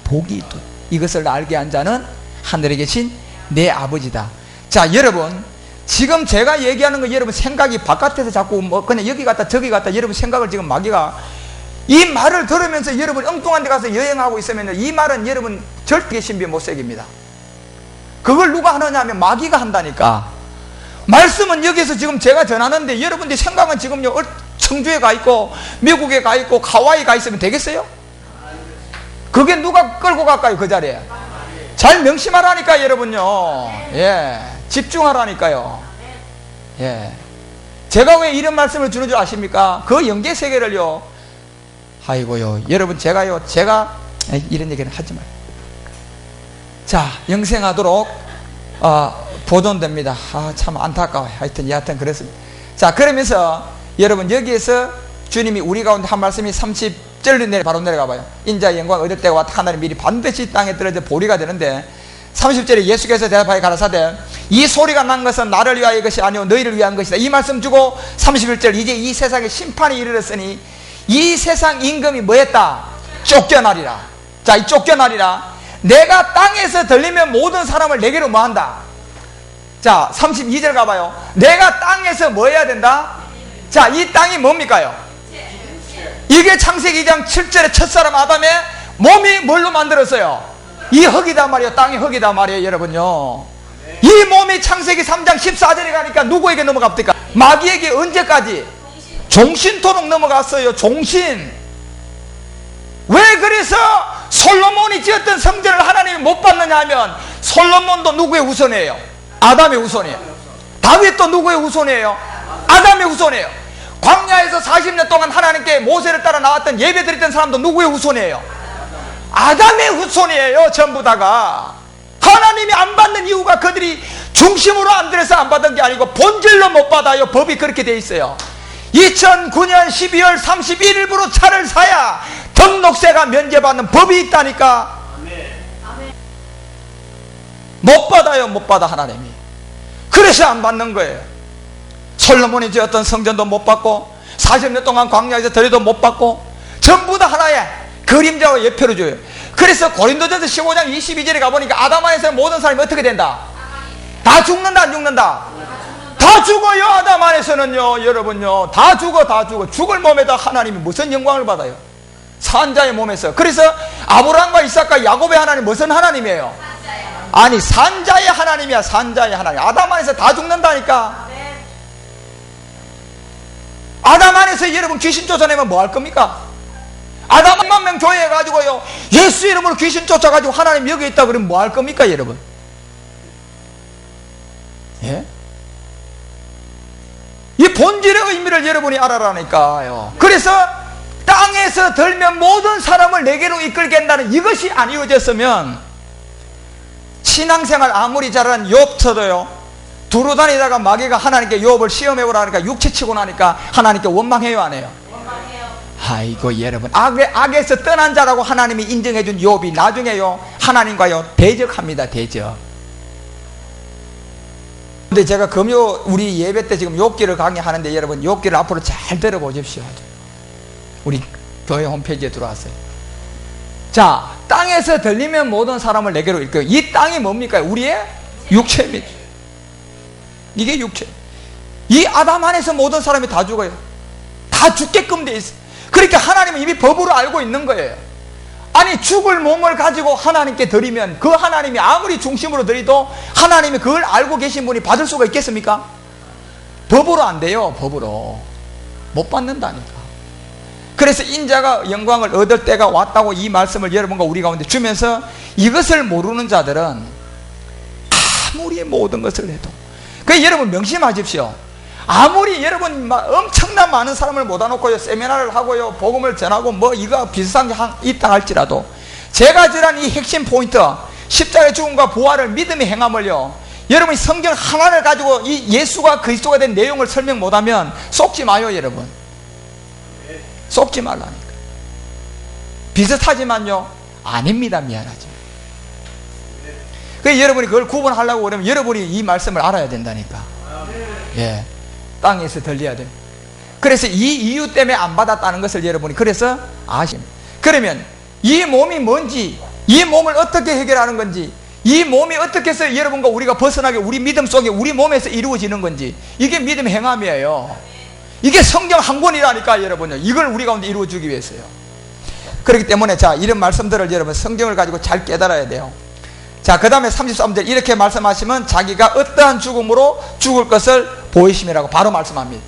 복이 있도다. 이것을 알게 한 자는 하늘에 계신 내 아버지다. 자, 여러분, 지금 제가 얘기하는 거 여러분 생각이 바깥에서 자꾸 뭐 그냥 여기 갔다 저기 갔다 여러분 생각을 지금 마귀가, 이 말을 들으면서 여러분 엉뚱한 데 가서 여행하고 있으면 이 말은 여러분 절대 신비 못색입니다. 그걸 누가 하느냐 하면 마귀가 한다니까. 말씀은 여기서 지금 제가 전하는데 여러분들 생각은 지금요 청주에 가 있고 미국에 가 있고 하와이 가 있으면 되겠어요? 그게 누가 끌고 갈까요? 그 자리에 잘 명심하라니까 여러분요. 집중하라니까요. 제가 왜 이런 말씀을 주는 줄 아십니까? 그 영계 세계를요, 아이고요, 여러분 제가 이런 얘기는 하지 말고, 자, 영생하도록 보존됩니다. 참 안타까워요. 여하튼 그렇습니다. 자, 그러면서 여러분 여기에서 주님이 우리 가운데 한 말씀이 30절 바로 내려가 봐요. 인자의 영광 얻을 때가 왔다 하나님 미리 반드시 땅에 떨어져 보리가 되는데, 30절에 예수께서 대답하여 가라사대 이 소리가 난 것은 나를 위하여 것이 아니오 너희를 위한 것이다. 이 말씀 주고 31절 이제 이 세상에 심판이 이르렀으니 이 세상 임금이 뭐했다? 쫓겨나리라. 자, 이 쫓겨나리라. 내가 땅에서 들리면 모든 사람을 내게로 뭐한다? 자, 32절 가봐요. 내가 땅에서 뭐 해야 된다? 자, 이 땅이 뭡니까요? 이게 창세기 2장 7절에 첫사람 아담의 몸이 뭘로 만들었어요? 이 흙이다 말이에요. 땅이 흙이다 말이에요. 여러분요, 이 몸이 창세기 3장 14절에 가니까 누구에게 넘어갑니까? 마귀에게. 언제까지? 종신토록 넘어갔어요. 종신. 왜 그래서 솔로몬이 지었던 성전을 하나님이 못 받느냐 하면 솔로몬도 누구의 후손이에요? 아담의 후손이에요. 다윗도 누구의 후손이에요? 아담의 후손이에요. 광야에서 40년 동안 하나님께 모세를 따라 나왔던 예배 드렸던 사람도 누구의 후손이에요? 아담의 후손이에요. 전부 다가. 하나님이 안 받는 이유가 그들이 중심으로 안 들여서 안 받은 게 아니고 본질로 못 받아요. 법이 그렇게 돼 있어요. 2009년 12월 31일부로 차를 사야 등록세가 면제받는 법이 있다니까. 못 받아요. 못 받아 하나님이. 그래서 안 받는 거예요. 솔로몬이 지었던 성전도 못 받고 40년 동안 광야에서 드려도 못 받고 전부 다 하나의 그림자와 예표로 줘요. 그래서 고린도전서 15장 22절에 가보니까 아담 안에서 모든 사람이 어떻게 된다? 다 죽는다 안 죽는다? 다 죽어요. 아담 안에서는요. 여러분요. 다 죽어. 다 죽어. 죽을 몸에다 하나님이 무슨 영광을 받아요? 산자의 몸에서. 그래서 아브라함과 이삭과 야곱의 하나님 무슨 하나님이에요? 아니 산자의 하나님이야. 산자의 하나님. 아담 안에서 다 죽는다니까. 아담 안에서 여러분 귀신 쫓아내면 뭐 할 겁니까? 아담 1만 명 교회해가지고요 예수 이름으로 귀신 쫓아가지고 하나님 여기 있다 그러면 뭐 할 겁니까 여러분? 예? 이 본질의 의미를 여러분이 알아라니까요. 그래서 땅에서 들면 모든 사람을 내게로 이끌겠다는 이것이 안 이루어졌으면 신앙생활 아무리 잘하는 욥처도요 두루 다니다가 마귀가 하나님께 욥을 시험해보라 하니까 육체치고 나니까 하나님께 원망해요 안 해요? 원망해요. 아이고 여러분 악에서 떠난 자라고 하나님이 인정해준 욥이 나중에요 하나님과요 대적합니다. 대적. 근데 제가 금요 우리 예배 때 지금 욥기를 강의하는데 여러분 욥기를 앞으로 잘 들어보십시오. 우리 교회 홈페이지에 들어왔어요. 자, 땅에서 들리면 모든 사람을 내게로 이끌어요. 이 땅이 뭡니까? 우리의 육체입니다. 이게 육체. 이 아담 안에서 모든 사람이 다 죽어요. 다 죽게끔 돼 있어요. 그러니까 하나님은 이미 법으로 알고 있는 거예요. 아니 죽을 몸을 가지고 하나님께 드리면 그 하나님이 아무리 중심으로 드리도 하나님이 그걸 알고 계신 분이 받을 수가 있겠습니까? 법으로 안 돼요. 법으로 못 받는다니까. 그래서 인자가 영광을 얻을 때가 왔다고 이 말씀을 여러분과 우리 가운데 주면서 이것을 모르는 자들은 아무리 모든 것을 해도 그러니까 여러분 명심하십시오. 아무리 여러분 엄청난 많은 사람을 모아놓고요 세미나를 하고요 복음을 전하고 뭐 이거 비슷한 게 있다 할지라도 제가 전한 이 핵심 포인트 십자가의 죽음과 부활을 믿음의 행함을요 여러분이 성경 하나를 가지고 이 예수가 그리스도가 된 내용을 설명 못하면 속지 마요. 여러분 속지 말라니까. 비슷하지만요 아닙니다. 미안하죠. 그래서 여러분이 그걸 구분하려고 그러면 여러분이 이 말씀을 알아야 된다니까. 예. 땅에서 들려야 돼요. 그래서 이 이유 때문에 안 받았다는 것을 여러분이 그래서 아십니다. 그러면 이 몸이 뭔지, 이 몸을 어떻게 해결하는 건지, 이 몸이 어떻게 해서 여러분과 우리가 벗어나게 우리 믿음 속에 우리 몸에서 이루어지는 건지 이게 믿음의 행함이에요. 이게 성경 한 권이라니까 여러분요. 이걸 우리 가운데 이루어주기 위해서요. 그렇기 때문에 자 이런 말씀들을 여러분 성경을 가지고 잘 깨달아야 돼요. 자 그 다음에 33절 이렇게 말씀하시면 자기가 어떠한 죽음으로 죽을 것을 보이심이라고 바로 말씀합니다.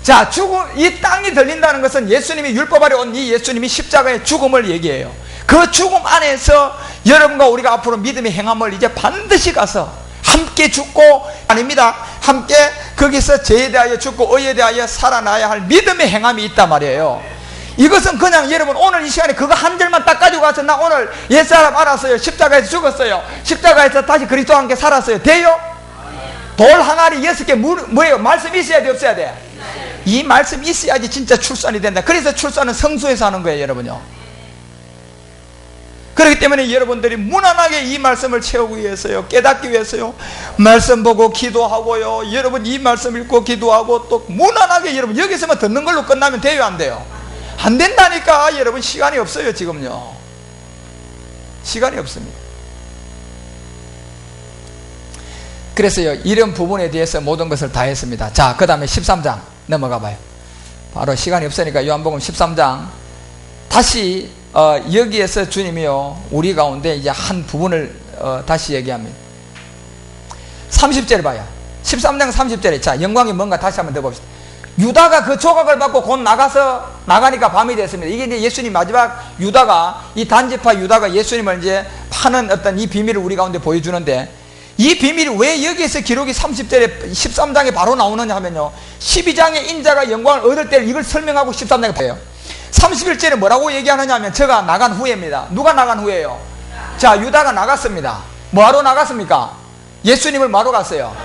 자 죽음 이 땅이 들린다는 것은 예수님이 율법 아래 온 이 예수님이 십자가의 죽음을 얘기해요. 그 죽음 안에서 여러분과 우리가 앞으로 믿음의 행함을 이제 반드시 가서 함께 죽고 아닙니다. 함께 거기서 죄에 대하여 죽고 의에 대하여 살아나야 할 믿음의 행함이 있단 말이에요. 이것은 그냥 여러분 오늘 이 시간에 그거 한 절만 딱 가지고 가서 나 오늘 옛사람 알았어요. 십자가에서 죽었어요. 십자가에서 다시 그리스도와 함께 살았어요. 돼요? 돌 항아리 6개 뭐예요? 말씀 있어야 돼 없어야 돼? 이 말씀 있어야지 진짜 출산이 된다. 그래서 출산은 성소에서 하는 거예요 여러분요. 그렇기 때문에 여러분들이 무난하게 이 말씀을 채우기 위해서요 깨닫기 위해서요 말씀 보고 기도하고요 여러분 이 말씀 읽고 기도하고 또 무난하게 여러분 여기서만 듣는 걸로 끝나면 돼요 안 돼요? 안 된다니까. 여러분 시간이 없어요 지금요. 시간이 없습니다. 그래서요 이런 부분에 대해서 모든 것을 다 했습니다. 자 그 다음에 13장 넘어가 봐요. 바로 시간이 없으니까 요한복음 13장 다시 여기에서 주님이요 우리 가운데 이제 한 부분을 다시 얘기합니다. 30절 봐요. 13장 30절에 자 영광이 뭔가 다시 한번 더 봅시다. 유다가 그 조각을 받고 곧 나가니까 밤이 됐습니다. 이게 이제 예수님 마지막 유다가, 이 단지파 유다가 예수님을 이제 파는 어떤 이 비밀을 우리 가운데 보여주는데, 이 비밀이 왜 여기에서 기록이 30절에 13장에 바로 나오느냐 하면요, 12장에 인자가 영광을 얻을 때 이걸 설명하고 13장에 봐요. 31절에 뭐라고 얘기하느냐 하면, 저가 나간 후에입니다. 누가 나간 후에요? 자, 유다가 나갔습니다. 뭐하러 나갔습니까? 예수님을 뭐하러 갔어요?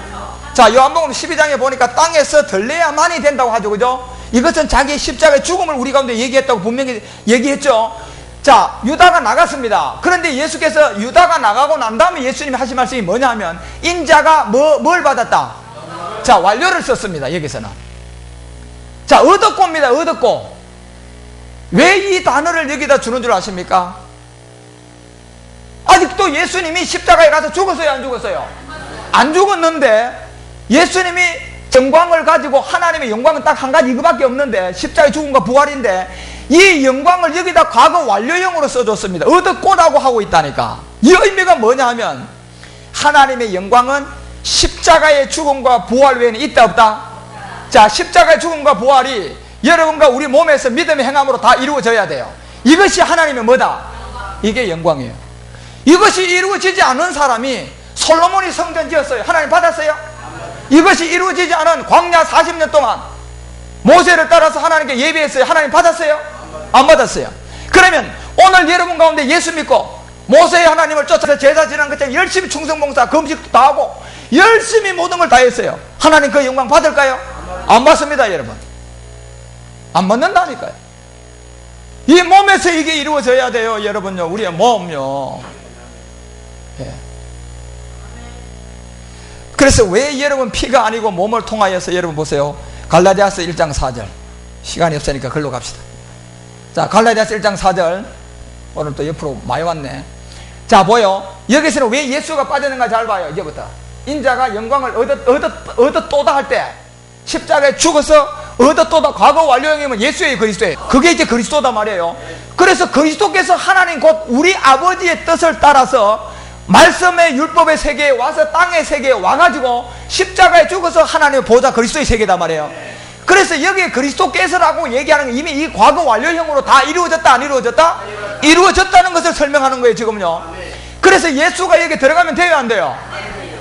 자, 요한복음 12장에 보니까 땅에서 덜려야만이 된다고 하죠. 그죠? 이것은 자기의 십자가의 죽음을 우리 가운데 얘기했다고 분명히 얘기했죠. 자, 유다가 나갔습니다. 그런데 예수께서 유다가 나가고 난 다음에 예수님이 하신 말씀이 뭐냐 하면, 인자가 뭘 받았다? 자, 완료를 썼습니다. 여기서는. 자, 얻었고입니다. 얻었고. 왜 이 단어를 여기다 주는 줄 아십니까? 아직도 예수님이 십자가에 가서 죽었어요? 안 죽었어요? 안 죽었는데, 예수님이 영광을 가지고, 하나님의 영광은 딱 한 가지 이거밖에 없는데, 십자가의 죽음과 부활인데, 이 영광을 여기다 과거 완료형으로 써줬습니다. 얻었고라고 하고 있다니까. 이 의미가 뭐냐 하면, 하나님의 영광은 십자가의 죽음과 부활 외에는 있다 없다? 자, 십자가의 죽음과 부활이 여러분과 우리 몸에서 믿음의 행함으로 다 이루어져야 돼요. 이것이 하나님의 뭐다? 이게 영광이에요. 이것이 이루어지지 않은 사람이, 솔로몬이 성전 지었어요. 하나님 받았어요? 이것이 이루어지지 않은 광야 40년 동안 모세를 따라서 하나님께 예배했어요. 하나님 받았어요? 안 받았어요. 그러면 오늘 여러분 가운데 예수 믿고 모세의 하나님을 쫓아서 제사 지난 것처럼 열심히 충성봉사, 금식도 다 하고 열심히 모든 걸 다 했어요. 하나님 그 영광 받을까요? 안 받습니다, 여러분. 안 받는다니까요. 이 몸에서 이게 이루어져야 돼요, 여러분요. 우리의 몸요. 예. 그래서 왜 여러분 피가 아니고 몸을 통하여서, 여러분 보세요. 갈라디아서 1장 4절. 시간이 없으니까 글로 갑시다. 자, 갈라디아서 1장 4절. 오늘 또 옆으로 많이 왔네. 자, 보여. 여기서는 왜 예수가 빠졌는가 잘 봐요. 이제부터. 인자가 영광을 얻었도다 할 때, 십자가에 죽어서 얻었도다, 과거 완료형이면 예수의 그리스도예요. 그게 이제 그리스도다 말이에요. 그래서 그리스도께서 하나님 곧 우리 아버지의 뜻을 따라서 말씀의 율법의 세계에 와서 땅의 세계에 와가지고 십자가에 죽어서 하나님의 보좌 그리스도의 세계다 말이에요. 그래서 여기에 그리스도께서라고 얘기하는 건 이미 이 과거 완료형으로 다 이루어졌다 안 이루어졌다? 이루어졌다는 것을 설명하는 거예요, 지금요. 그래서 예수가 여기 들어가면 돼요, 안 돼요?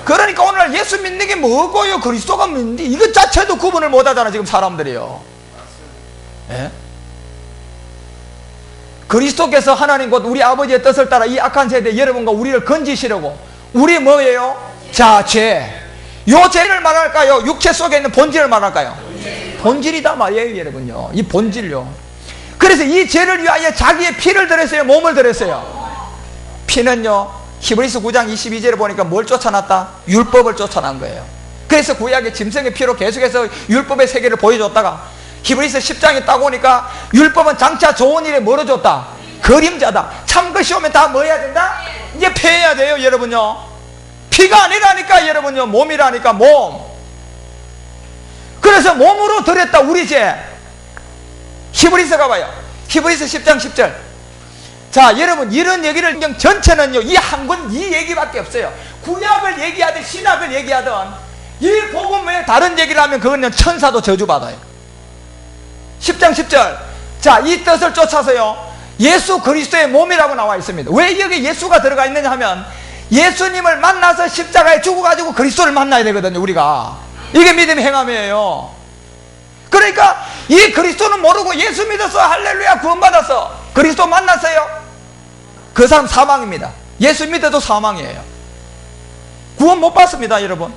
그러니까 오늘 예수 믿는 게 뭐고요? 그리스도가 믿는 게 이것 자체도 구분을 못 하잖아, 지금 사람들이요. 예? 그리스도께서 하나님 곧 우리 아버지의 뜻을 따라 이 악한 세대 여러분과 우리를 건지시려고, 우리 뭐예요? 자, 죄. 요 죄를 말할까요? 육체 속에 있는 본질을 말할까요? 본질이다 말이에요, 여러분요. 이 본질요. 그래서 이 죄를 위하여 자기의 피를 들였어요, 몸을 들였어요? 피는요, 히브리서 9장 22절에 보니까 뭘 쫓아놨다? 율법을 쫓아난 거예요. 그래서 구약의 짐승의 피로 계속해서 율법의 세계를 보여줬다가 히브리서 10장에 딱 오니까 율법은 장차 좋은 일에 뭐로 줬다? 그림자다. 참 것이 오면 다 뭐 해야 된다? 이제 패해야 돼요, 여러분요. 피가 아니라니까, 여러분요. 몸이라니까, 몸. 그래서 몸으로 드렸다, 우리 죄. 히브리서 가봐요. 히브리서 10장 10절. 자, 여러분, 이런 얘기를 성경 전체는요, 이 한 권, 이 얘기밖에 없어요. 구약을 얘기하든 신약을 얘기하든 이 복음 외에 다른 얘기를 하면 그건 천사도 저주받아요. 10장 10절. 자, 이 뜻을 쫓아서요, 예수 그리스도의 몸이라고 나와 있습니다. 왜 여기 예수가 들어가 있느냐 하면, 예수님을 만나서 십자가에 죽어가지고 그리스도를 만나야 되거든요, 우리가. 이게 믿음의 행함이에요. 그러니까 이 그리스도는 모르고 예수 믿었어, 할렐루야, 구원받았어, 그리스도 만났어요, 그 사람 사망입니다. 예수 믿어도 사망이에요. 구원 못 받습니다, 여러분.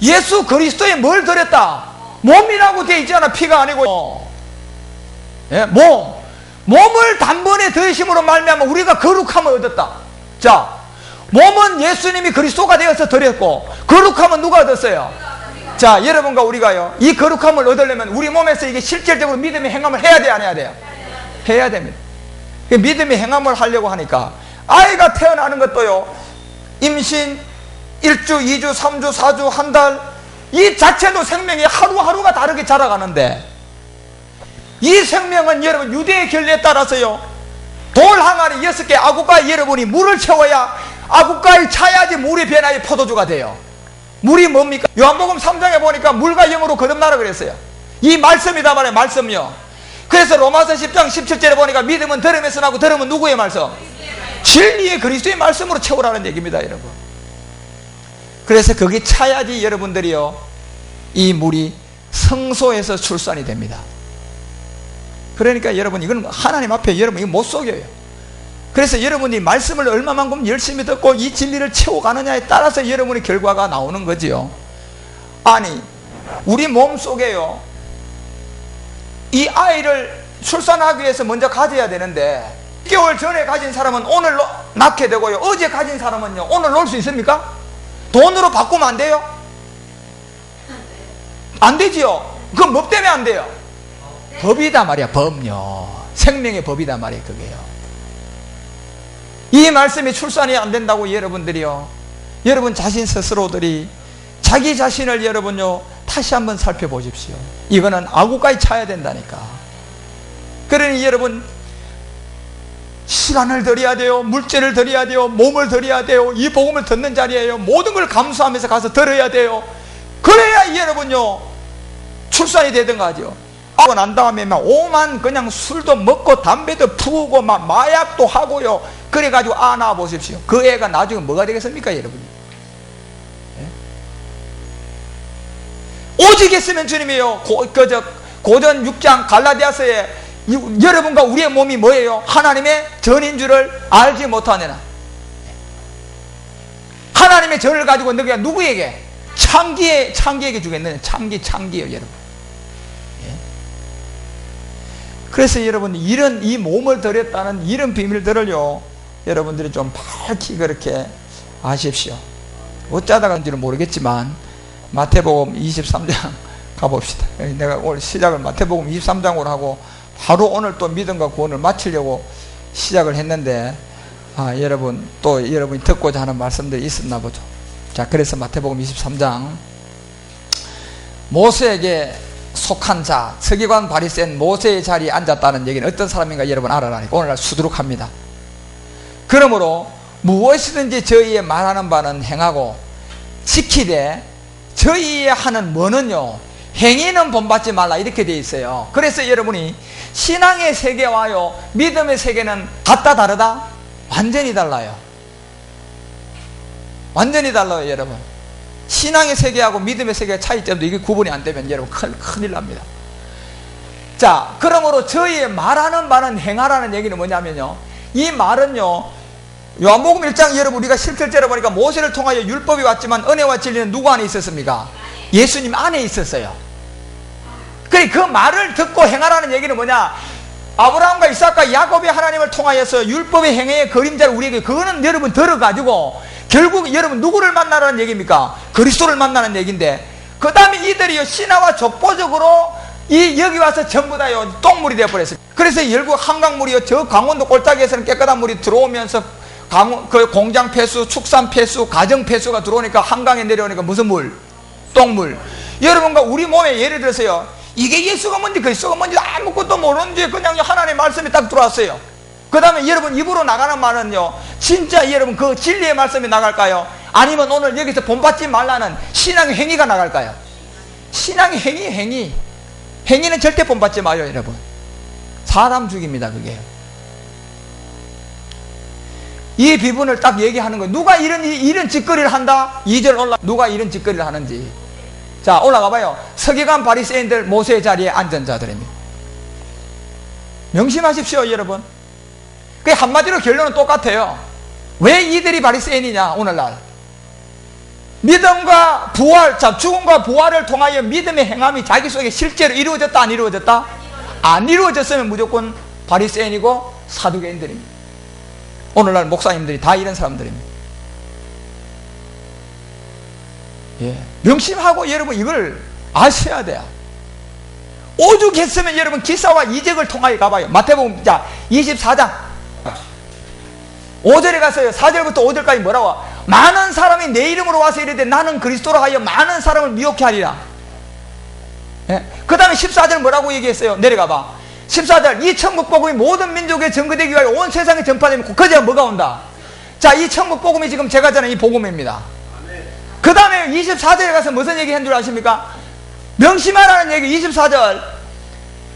예수 그리스도에 뭘 드렸다? 몸이라고 되어 있잖아, 피가 아니고. 예? 몸을 단번에 드심으로 말미암아 우리가 거룩함을 얻었다. 자, 몸은 예수님이 그리스도가 되어서 드렸고, 거룩함은 누가 얻었어요? 자, 여러분과 우리가요, 이 거룩함을 얻으려면 우리 몸에서 이게 실질적으로 믿음의 행함을 해야 돼요, 안 해야 돼요? 해야 됩니다. 믿음의 행함을 하려고 하니까 아이가 태어나는 것도요, 임신 1주, 2주, 3주, 4주, 한 달, 이 자체도 생명이 하루하루가 다르게 자라가는데, 이 생명은 여러분 유대의 결례에 따라서요, 돌 항아리 6개 아구가에 여러분이 물을 채워야 아구가에 차야지 물이 변하여 포도주가 돼요. 물이 뭡니까? 요한복음 3장에 보니까 물과 영으로 거듭나라 그랬어요. 이 말씀이다 말이에요. 말씀이요. 그래서 로마서 10장 17절에 보니까 믿음은 들음에서 나고 들음은 누구의 말씀? 진리의 그리스도의 말씀으로 채우라는 얘기입니다, 여러분. 그래서 거기 차야지 여러분들이요, 이 물이 성소에서 출산이 됩니다. 그러니까 여러분, 이건 하나님 앞에 여러분 이거 못 속여요. 그래서 여러분이 말씀을 얼마만큼 열심히 듣고 이 진리를 채워가느냐에 따라서 여러분의 결과가 나오는 거지요. 아니, 우리 몸 속에요, 이 아이를 출산하기 위해서 먼저 가져야 되는데 6개월 전에 가진 사람은 오늘 낳게 되고요, 어제 가진 사람은요 오늘 놓을 수 있습니까? 돈으로 바꾸면 안 돼요? 안 되지요. 그건 뭐 때문에 안 돼요? 법이다 말이야. 법요. 생명의 법이다 말이야. 그게요. 이 말씀이 출산이 안 된다고 여러분들이요, 여러분 자신 스스로들이 자기 자신을 여러분요 다시 한번 살펴보십시오. 이거는 아구까지 차야 된다니까. 그러니 여러분, 시간을 들여야 돼요. 물질을 들여야 돼요. 몸을 들여야 돼요. 이 복음을 듣는 자리에요 모든 걸 감수하면서 가서 들어야 돼요. 그래야 여러분요 출산이 되든가 하죠. 하고 난 다음에 막 오만 그냥 술도 먹고 담배도 피우고 막 마약도 하고요, 그래가지고 낳아 보십시오. 그 애가 나중에 뭐가 되겠습니까, 여러분? 오직 했으면 주님이요, 고전 6장 갈라디아서에 여러분과 우리의 몸이 뭐예요? 하나님의 전인 줄을 알지 못하느냐. 하나님의 전을 가지고 너희가 누구에게? 창기에게 주겠느냐. 창기예요, 여러분. 예? 그래서 여러분, 이 몸을 들였다는 이런 비밀들을요, 여러분들이 좀 밝히 그렇게 아십시오. 어쩌다가인지는 모르겠지만 마태복음 23장 가봅시다. 내가 오늘 시작을 마태복음 23장으로 하고 바로 오늘 또 믿음과 구원을 마치려고 시작을 했는데, 여러분 또 여러분이 듣고자 하는 말씀들이 있었나 보죠. 자, 그래서 마태복음 23장, 모세에게 속한 자, 서기관 바리새인 모세의 자리에 앉았다는 얘기는 어떤 사람인가 여러분 알아라니까 오늘날 수두룩합니다. 그러므로 무엇이든지 저희의 말하는 바는 행하고 지키되 저희의 하는 뭐는요 행위는 본받지 말라, 이렇게 되어 있어요. 그래서 여러분이 신앙의 세계와요 믿음의 세계는 같다 다르다? 완전히 달라요. 완전히 달라요, 여러분. 신앙의 세계하고 믿음의 세계의 차이점도 이게 구분이 안 되면 여러분 큰일 납니다. 자, 그러므로 저희의 말하는 바는 행하라는 얘기는 뭐냐면요, 이 말은요 요한복음 1장 여러분 우리가 17절에 보니까 모세를 통하여 율법이 왔지만 은혜와 진리는 누구 안에 있었습니까? 예수님 안에 있었어요. 그 말을 듣고 행하라는 얘기는 뭐냐, 아브라함과 이삭과 야곱의 하나님을 통하여서 율법의 행위의 그림자를 우리에게, 그거는 여러분 들어가지고 결국 여러분 누구를 만나라는 얘기입니까? 그리스도를 만나는 얘기인데, 그 다음에 이들이요 신화와 족보적으로 여기 와서 전부 다요 똥물이 되어버렸어요. 그래서 결국 한강물이요 저 강원도 골짜기에서는 깨끗한 물이 들어오면서 그 공장 폐수, 축산 폐수, 가정 폐수가 들어오니까 한강에 내려오니까 무슨 물? 똥물. 여러분과 우리 몸에 예를 들어서요, 이게 예수가 뭔지 그리스도가 뭔지 아무것도 모르는지 그냥 하나님의 말씀이 딱 들어왔어요. 그 다음에 여러분 입으로 나가는 말은요, 진짜 여러분 그 진리의 말씀이 나갈까요? 아니면 오늘 여기서 본받지 말라는 신앙의 행위가 나갈까요? 신앙의 행위는 절대 본받지 마요, 여러분. 사람 죽입니다, 그게. 이 비분을 딱 얘기하는 거예요. 누가 이런 짓거리를 한다? 2절 올라, 누가 이런 짓거리를 하는지. 자, 올라가 봐요. 서기관 바리새인들, 모세의 자리에 앉은 자들입니다. 명심하십시오, 여러분. 그 한마디로 결론은 똑같아요. 왜 이들이 바리새인이냐, 오늘날. 믿음과 부활, 자, 죽음과 부활을 통하여 믿음의 행함이 자기 속에 실제로 이루어졌다, 안 이루어졌다? 안 이루어졌으면 무조건 바리새인이고 사두개인들입니다. 오늘날 목사님들이 다 이런 사람들입니다. 예. 명심하고 여러분 이걸 아셔야 돼요. 오죽했으면 여러분 기사와 이적을 통하여 가봐요. 마태복음 24장 5절에 가서요 4절부터 5절까지 뭐라고? 많은 사람이 내 이름으로 와서 이르되 나는 그리스도라 하여 많은 사람을 미혹해 하리라. 예? 그 다음에 14절 뭐라고 얘기했어요? 내려가봐. 14절, 이 천국 복음이 모든 민족에 전거되기 위하여 온 세상에 전파되면 그제야 뭐가 온다? 자, 이 천국 복음이 지금 제가 전한 이 복음입니다. 그 다음에 24절에 가서 무슨 얘기 한 줄 아십니까? 명심하라는 얘기. 24절,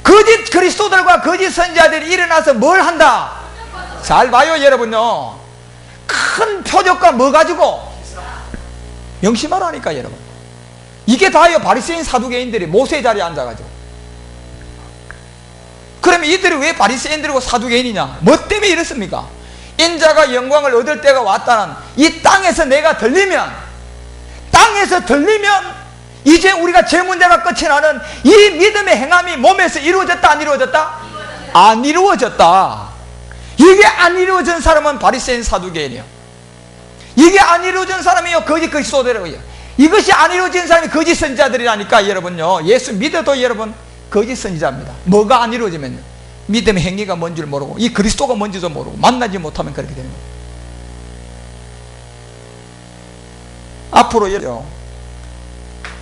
거짓 그리스도들과 거짓 선지자들이 일어나서 뭘 한다? 잘 봐요 여러분요. 큰 표적과 뭐 가지고? 명심하라니까 여러분. 이게 다요 바리새인 사두개인들이 모세의 자리에 앉아가지고. 그러면 이들이 왜 바리새인들이고 사두개인이냐? 뭐 때문에 이렇습니까? 인자가 영광을 얻을 때가 왔다는 이 땅에서 내가 들리면, 땅에서 들리면 이제 우리가 제 문제가 끝이 나는 이 믿음의 행함이 몸에서 이루어졌다 안 이루어졌다? 안 이루어졌다. 이게 안 이루어진 사람은 바리새인 사두개인이요. 이게 안 이루어진 사람이요 거짓 그리스도들이요. 이것이 안 이루어진 사람이 거짓 선지자들이라니까 여러분요. 예수 믿어도 여러분 거짓 선지자입니다. 뭐가 안 이루어지면요, 믿음의 행위가 뭔지를 모르고 이 그리스도가 뭔지도 모르고 만나지 못하면 그렇게 되는 거예요. 앞으로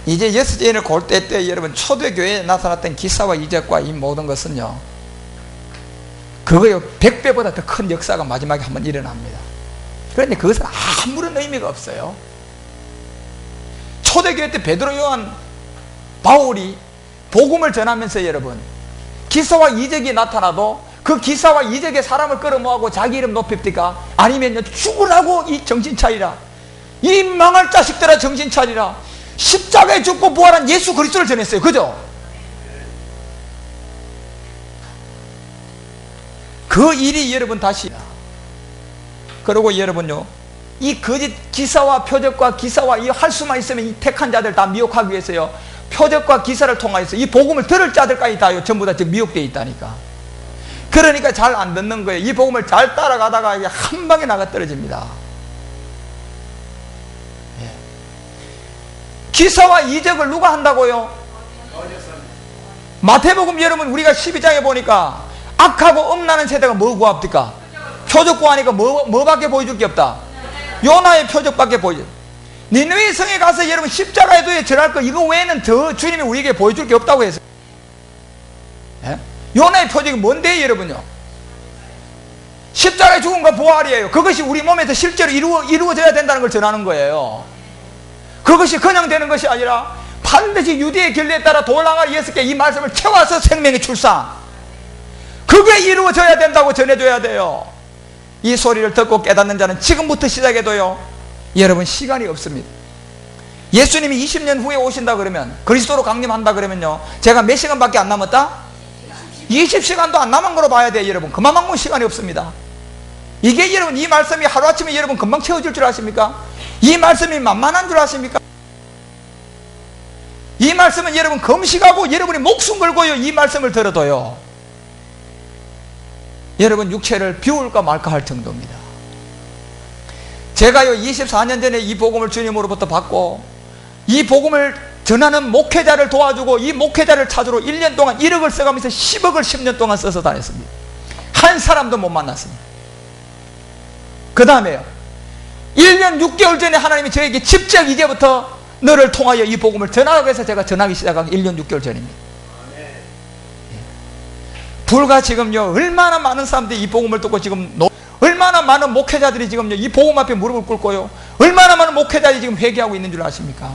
이제 예수제인을 골 때 여러분 초대교회에 나타났던 기사와 이적과 이 모든 것은요, 그거요 100배보다 더 큰 역사가 마지막에 한번 일어납니다. 그런데 그것은 아무런 의미가 없어요. 초대교회 때 베드로, 요한, 바울이 복음을 전하면서 여러분 기사와 이적이 나타나도 그 기사와 이적에 사람을 끌어모아고 자기 이름 높입니까? 아니면 죽으라고 이 정신 차리라, 이 망할 자식들아 정신 차리라, 십자가에 죽고 부활한 예수 그리스도를 전했어요. 그죠? 그 일이 여러분 다시, 그리고 여러분요 이 거짓 기사와 표적과 기사와 이 할 수만 있으면 이 택한 자들 다 미혹하기 위해서요 표적과 기사를 통하여서 이 복음을 들을 자들까지 다요 전부 다 지금 미혹되어 있다니까. 그러니까 잘 안 듣는 거예요. 이 복음을 잘 따라가다가 이게 한 방에 나가 떨어집니다. 예. 기사와 이적을 누가 한다고요? 마태복음 여러분 우리가 12장에 보니까 악하고 엄나는 세대가 뭐 구합니까? 표적 구하니까 뭐밖에 보여줄 게 없다. 요나의 표적밖에 보여줘. 니느웨 성에 가서 여러분 십자가에도 절할 거 이거 외에는 더 주님이 우리에게 보여줄 게 없다고 해서. 예? 요나의 표적이 뭔데 여러분요? 십자가에 죽음과 부활이에요. 그것이 우리 몸에서 실제로 이루어져야 된다는 걸 전하는 거예요. 그것이 그냥 되는 것이 아니라 반드시 유대의 결례에 따라 돌아가리 6개 이 말씀을 채워서 생명의 출산, 그게 이루어져야 된다고 전해줘야 돼요. 이 소리를 듣고 깨닫는 자는 지금부터 시작해도요 여러분 시간이 없습니다. 예수님이 20년 후에 오신다 그러면, 그리스도로 강림한다 그러면요 제가 몇 시간밖에 안 남았다? 20시간도 안 남은 거로 봐야 돼요 여러분. 그만큼 시간이 없습니다. 이게 여러분 이 말씀이 하루아침에 여러분 금방 채워질 줄 아십니까? 이 말씀이 만만한 줄 아십니까? 이 말씀은 여러분 금식하고 여러분이 목숨 걸고요 이 말씀을 들어도요 여러분 육체를 비울까 말까 할 정도입니다. 제가요 24년 전에 이 복음을 주님으로부터 받고 이 복음을 전하는 목회자를 도와주고 이 목회자를 찾으러 1년 동안 1억을 써가면서 10억을 10년 동안 써서 다녔습니다. 한 사람도 못 만났습니다. 그 다음에요 1년 6개월 전에 하나님이 저에게 직접 이제부터 너를 통하여 이 복음을 전하라고 해서 제가 전하기 시작한 1년 6개월 전입니다. 불과 지금요 얼마나 많은 사람들이 이 복음을 듣고 지금 얼마나 많은 목회자들이 지금요 이 복음 앞에 무릎을 꿇고요 얼마나 많은 목회자들이 지금 회개하고 있는 줄 아십니까?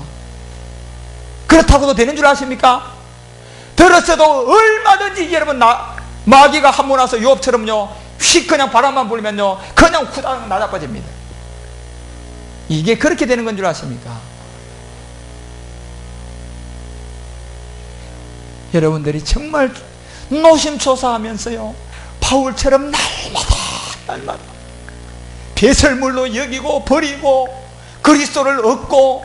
그렇다고도 되는 줄 아십니까? 들었어도 얼마든지 여러분 마귀가 한 번 와서 유업처럼요 휙 그냥 바람만 불면요 그냥 후다닥 낮아빠집니다. 이게 그렇게 되는 건 줄 아십니까? 여러분들이 정말 노심초사하면서요 바울처럼 날마다 배설물로 여기고 버리고 그리스도를 얻고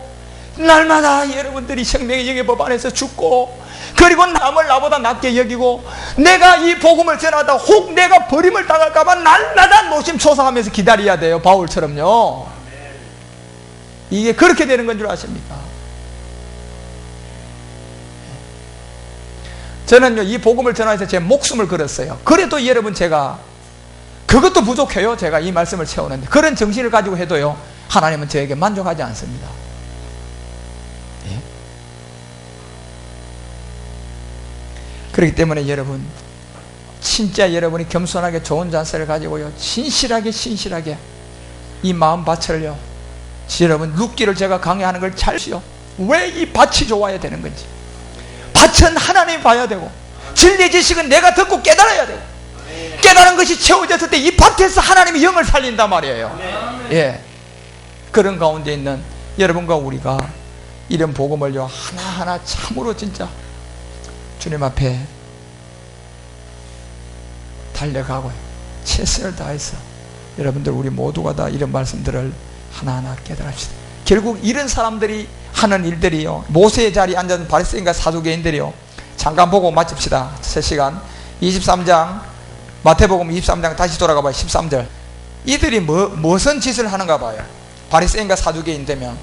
날마다 여러분들이 생명의 영의 법 안에서 죽고 그리고 남을 나보다 낫게 여기고 내가 이 복음을 전하다 혹 내가 버림을 당할까봐 날마다 노심초사하면서 기다려야 돼요. 바울처럼요. 이게 그렇게 되는 건 줄 아십니까? 저는요 이 복음을 전하면서 제 목숨을 걸었어요. 그래도 여러분 제가 그것도 부족해요. 제가 이 말씀을 채우는데 그런 정신을 가지고 해도요 하나님은 저에게 만족하지 않습니다. 예? 그렇기 때문에 여러분 진짜 여러분이 겸손하게 좋은 자세를 가지고요 신실하게 이 마음 밭을요 여러분, 눕기를 제가 강요하는 걸 잘 아시오? 왜 이 밭이 좋아야 되는 건지. 밭은 하나님이 봐야 되고, 진리 지식은 내가 듣고 깨달아야 되고, 깨달은 것이 채워졌을 때 이 밭에서 하나님이 영을 살린단 말이에요. 예, 그런 가운데 있는 여러분과 우리가 이런 복음을요 하나하나 참으로 진짜 주님 앞에 달려가고요, 최선을 다해서 여러분들 우리 모두가 다 이런 말씀들을 하나하나 깨달읍시다. 결국 이런 사람들이 하는 일들이요, 모세의 자리에 앉은 바리새인과 사두개인들이요, 잠깐 보고 마칩시다. 3시간 23장 마태복음 23장 다시 돌아가 봐요. 13절. 이들이 무슨 짓을 하는가 봐요. 바리새인과 사두개인 되면.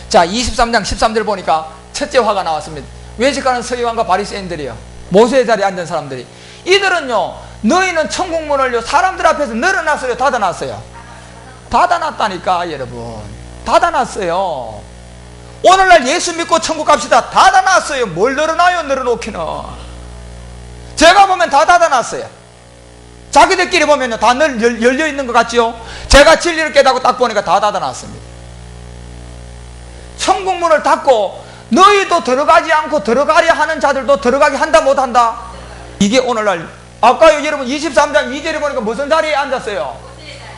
자, 23장 13절 보니까 첫째 화가 나왔습니다. 외식하는 서기관과 바리새인들이요, 모세의 자리에 앉은 사람들이. 이들은요, 너희는 천국문을요 사람들 앞에서 늘어놨어요, 닫아놨어요? 닫아놨다니까 여러분. 닫아놨어요. 오늘날 예수 믿고 천국 갑시다. 닫아놨어요. 뭘 늘어놔요? 늘어놓기는. 제가 보면 다 닫아놨어요. 자기들끼리 보면요 다 열려있는 것 같지요? 제가 진리를 깨닫고 딱 보니까 다 닫아놨습니다. 천국문을 닫고 너희도 들어가지 않고 들어가려 하는 자들도 들어가게 한다 못한다? 이게 오늘날, 아까요 여러분 23장 2절에 보니까 무슨 자리에 앉았어요?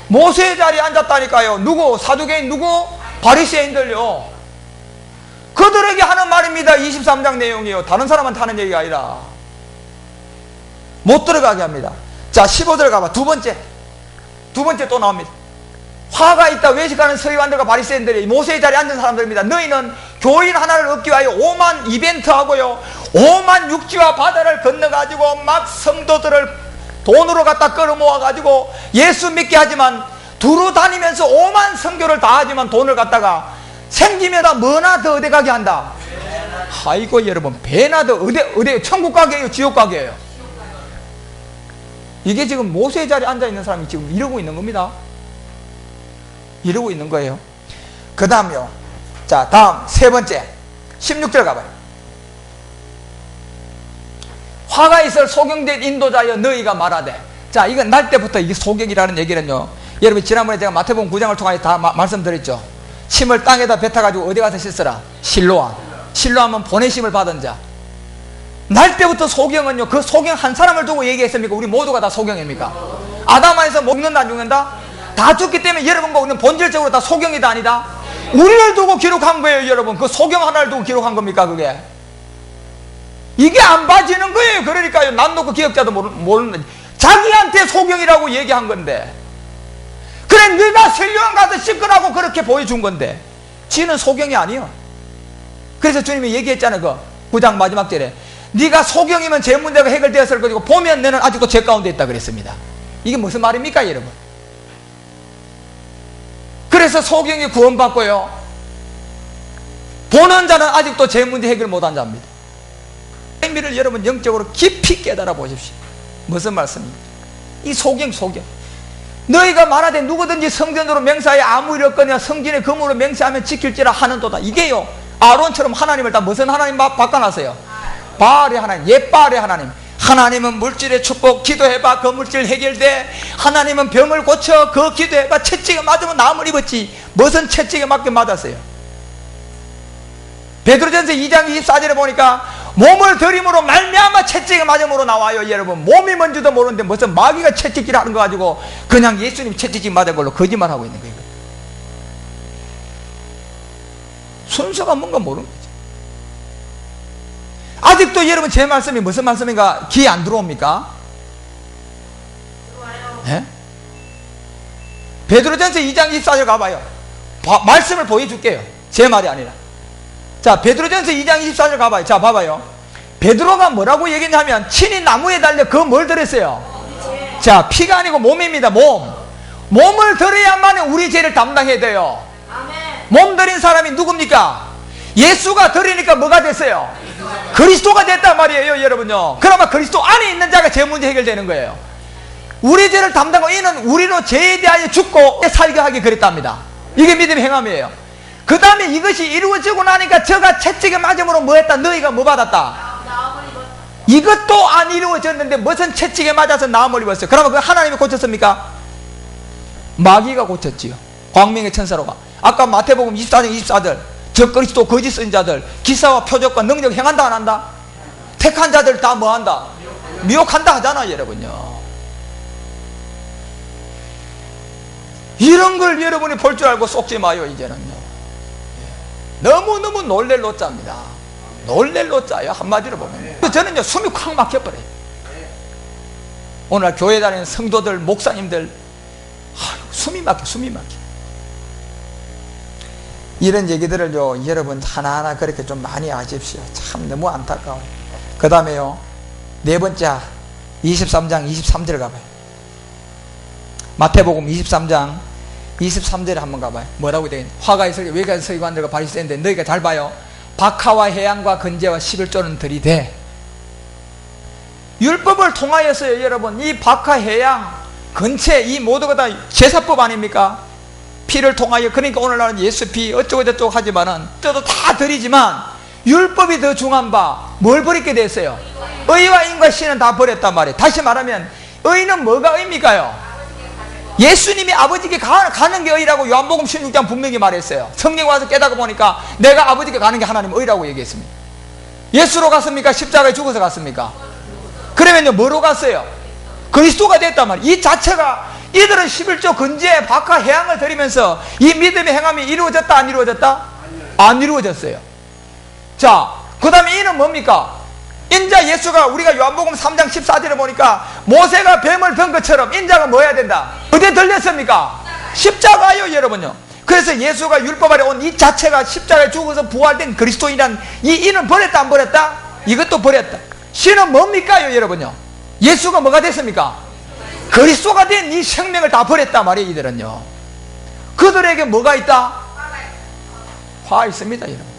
모세의 자리에 앉았다니까요. 누구? 사두개인 누구? 바리새인들요. 그들에게 하는 말입니다. 23장 내용이요. 다른 사람한테 하는 얘기가 아니라 못 들어가게 합니다. 자, 15절 가봐. 두 번째 또 나옵니다. 화가 있다. 외식하는 서기관들과 바리새인들이 모세의 자리에 앉은 사람들입니다. 너희는 교인 하나를 얻기 위하여 오만 이벤트 하고요, 오만 육지와 바다를 건너가지고 막 성도들을 돈으로 갖다 끌어모아가지고 예수 믿게 하지만, 두루 다니면서 오만 선교를 다 하지만 돈을 갖다가 생기면 뭐나 더 어디 가게 한다? 아이고 여러분, 배나 더 어디 천국 가게예요, 지옥 가게예요? 이게 지금 모세의 자리에 앉아있는 사람이 지금 이러고 있는 겁니다. 이러고 있는 거예요. 그 다음요, 자 다음 세 번째 16절 가봐요. 화가 있을 소경된 인도자여 너희가 말하되. 자, 이건 날 때부터 이게 소경이라는 얘기는요, 여러분 지난번에 제가 마태복음 9장을 통해 다 말씀드렸죠. 침을 땅에다 뱉어가지고 어디 가서 씻으라? 실로암. 실로암은 보내심을 받은 자. 날 때부터 소경은요, 그 소경 한 사람을 두고 얘기했습니까? 우리 모두가 다 소경입니까? 아담 안에서 죽는다 안 죽는다? 다 죽기 때문에 여러분과 우리는 본질적으로 다 소경이다 아니다? 우리를 두고 기록한 거예요 여러분. 그 소경 하나를 두고 기록한 겁니까 그게? 이게 안 봐지는 거예요. 그러니까요, 난 놓고 기억자도 모르는, 자기한테 소경이라고 얘기한 건데, 그래 네가 실로암 가서 씻으라고 그렇게 보여준 건데 지는 소경이 아니요. 그래서 주님이 얘기했잖아요. 그 9장 마지막 절에 네가 소경이면 제 문제가 해결되었을 것이고 보면 너는 아직도 죄 가운데 있다 그랬습니다. 이게 무슨 말입니까 여러분? 그래서 소경이 구원받고요, 보는 자는 아직도 제 문제 해결 못한 자입니다. 의미를 여러분 영적으로 깊이 깨달아 보십시오. 무슨 말씀입니까? 이 소경. 너희가 말하되 누구든지 성전으로 맹세하여 아무 일 없거냐 성전의 금으로 맹세하면 지킬지라 하는도다. 이게요, 아론처럼 하나님을 다 무슨 하나님 바꿔놨어요? 바알의 하나님, 옛바알의 하나님. 하나님은 물질의 축복, 기도해봐 그 물질 해결돼. 하나님은 병을 고쳐, 그 기도해봐 채찍에 맞으면 나음을 입었지. 무슨 채찍에 맞게 맞았어요? 베드로전서 2장 24절에 보니까 몸을 들임으로 말미암아 채찍에 맞음으로 나와요. 여러분, 몸이 뭔지도 모르는데 무슨 마귀가 채찍질 하는 거 가지고 그냥 예수님 채찍질 맞은 걸로 거짓말하고 있는 거예요. 순서가 뭔가 모르는 거죠. 아직도 여러분 제 말씀이 무슨 말씀인가 귀에 안 들어옵니까? 네? 베드로전서 2장 24절 가봐요. 말씀을 보여줄게요. 제 말이 아니라. 자, 베드로전서 2장 24절 가봐요. 자, 봐봐요. 베드로가 뭐라고 얘기했냐면 친히 나무에 달려 그 뭘 들었어요? 자, 피가 아니고 몸입니다. 몸을 들어야만 우리 죄를 담당해야 돼요. 몸 들인 사람이 누굽니까? 예수가 들으니까 뭐가 됐어요? 그리스도가 됐단 말이에요 여러분요. 그러면 그리스도 안에 있는 자가 죄 문제 해결되는 거예요. 우리 죄를 담당하고 이는 우리로 죄에 대하여 죽고 살게 하기 그랬답니다. 이게 믿음의 행함이에요. 그 다음에 이것이 이루어지고 나니까 저가 채찍에 맞음으로 뭐 했다? 너희가 뭐 받았다? 이것도 안 이루어졌는데 무슨 채찍에 맞아서 나음을 입었어요? 그러면 그 하나님이 고쳤습니까? 마귀가 고쳤지요. 광명의 천사로가. 아까 마태복음 24장 24절 적그리스도 거짓 선지자들 기사와 표적과 능력 행한다 안 한다? 택한 자들 다 뭐한다? 미혹한다 하잖아 여러분요. 이런 걸 여러분이 볼 줄 알고 속지 마요 이제는요. 너무너무 놀랄 노자입니다. 놀랄 노자요 한마디로 보면. 저는요 숨이 콱 막혀버려요. 오늘 교회 다니는 성도들 목사님들 숨이 막혀. 이런 얘기들을요 여러분 하나하나 그렇게 좀 많이 아십시오. 참 너무 안타까워요. 그 다음에요 네 번째 23장 23절 가봐요. 마태복음 23장 23절에 한번 가봐요. 뭐라고 되어 있는? 화가의 서기 외가의 서기관들과 바리새인인데 너희가 잘 봐요. 박하와 해양과 건제와 11조는 들이대. 율법을 통하여서요 여러분 이 박하 해양 건체 이 모두가 다 제사법 아닙니까? 피를 통하여. 그러니까 오늘날은 예수 피 어쩌고 저쩌고 하지만은 저도 다 드리지만 율법이 더 중한 바 뭘 버리게 됐어요? 의와 인과 신은 다 버렸단 말이에요. 다시 말하면 의는 뭐가 의입니까요? 예수님이 아버지께 가는 게 의라고 요한복음 16장 분명히 말했어요. 성경 와서 깨닫고 보니까 내가 아버지께 가는 게 하나님 의라고 얘기했습니다. 예수로 갔습니까? 십자가에 죽어서 갔습니까? 그러면요 뭐로 갔어요? 그리스도가 됐단 말이에요. 이 자체가 이들은 11조 건제 박하 해양을 드리면서 이 믿음의 행함이 이루어졌다 안 이루어졌다? 안 이루어졌어요. 자 그 다음에 이는 뭡니까? 인자 예수가 우리가 요한복음 3장 14절에 보니까 모세가 뱀을 든 것처럼 인자가 뭐 해야 된다? 어디에 들렸습니까? 십자가요 여러분요. 그래서 예수가 율법 아래 온 이 자체가 십자가에 죽어서 부활된 그리스도인이란 이 이는 버렸다 안 버렸다? 이것도 버렸다. 신은 뭡니까요 여러분요? 예수가 뭐가 됐습니까? 그리스도가 된 이 생명을 다 버렸단 말이에요. 이들은요 그들에게 뭐가 있다? 화 있습니다 여러분.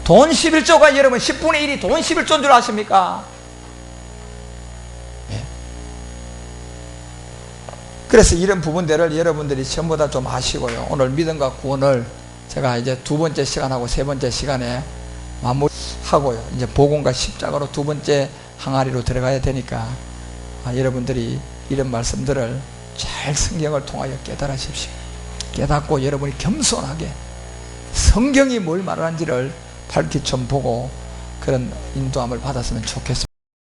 돈 11조가 여러분 10분의 1이 돈 11조인 줄 아십니까? 예. 그래서 이런 부분들을 여러분들이 전부 다 좀 아시고요. 오늘 믿음과 구원을 제가 이제 두 번째 시간하고 세 번째 시간에 마무리하고요. 이제 복음과 십자가로 두 번째 항아리로 들어가야 되니까 여러분들이 이런 말씀들을 잘 성경을 통하여 깨달으십시오. 깨닫고 여러분이 겸손하게 성경이 뭘 말하는지를 밝히 좀 보고 그런 인도함을 받았으면 좋겠습니다.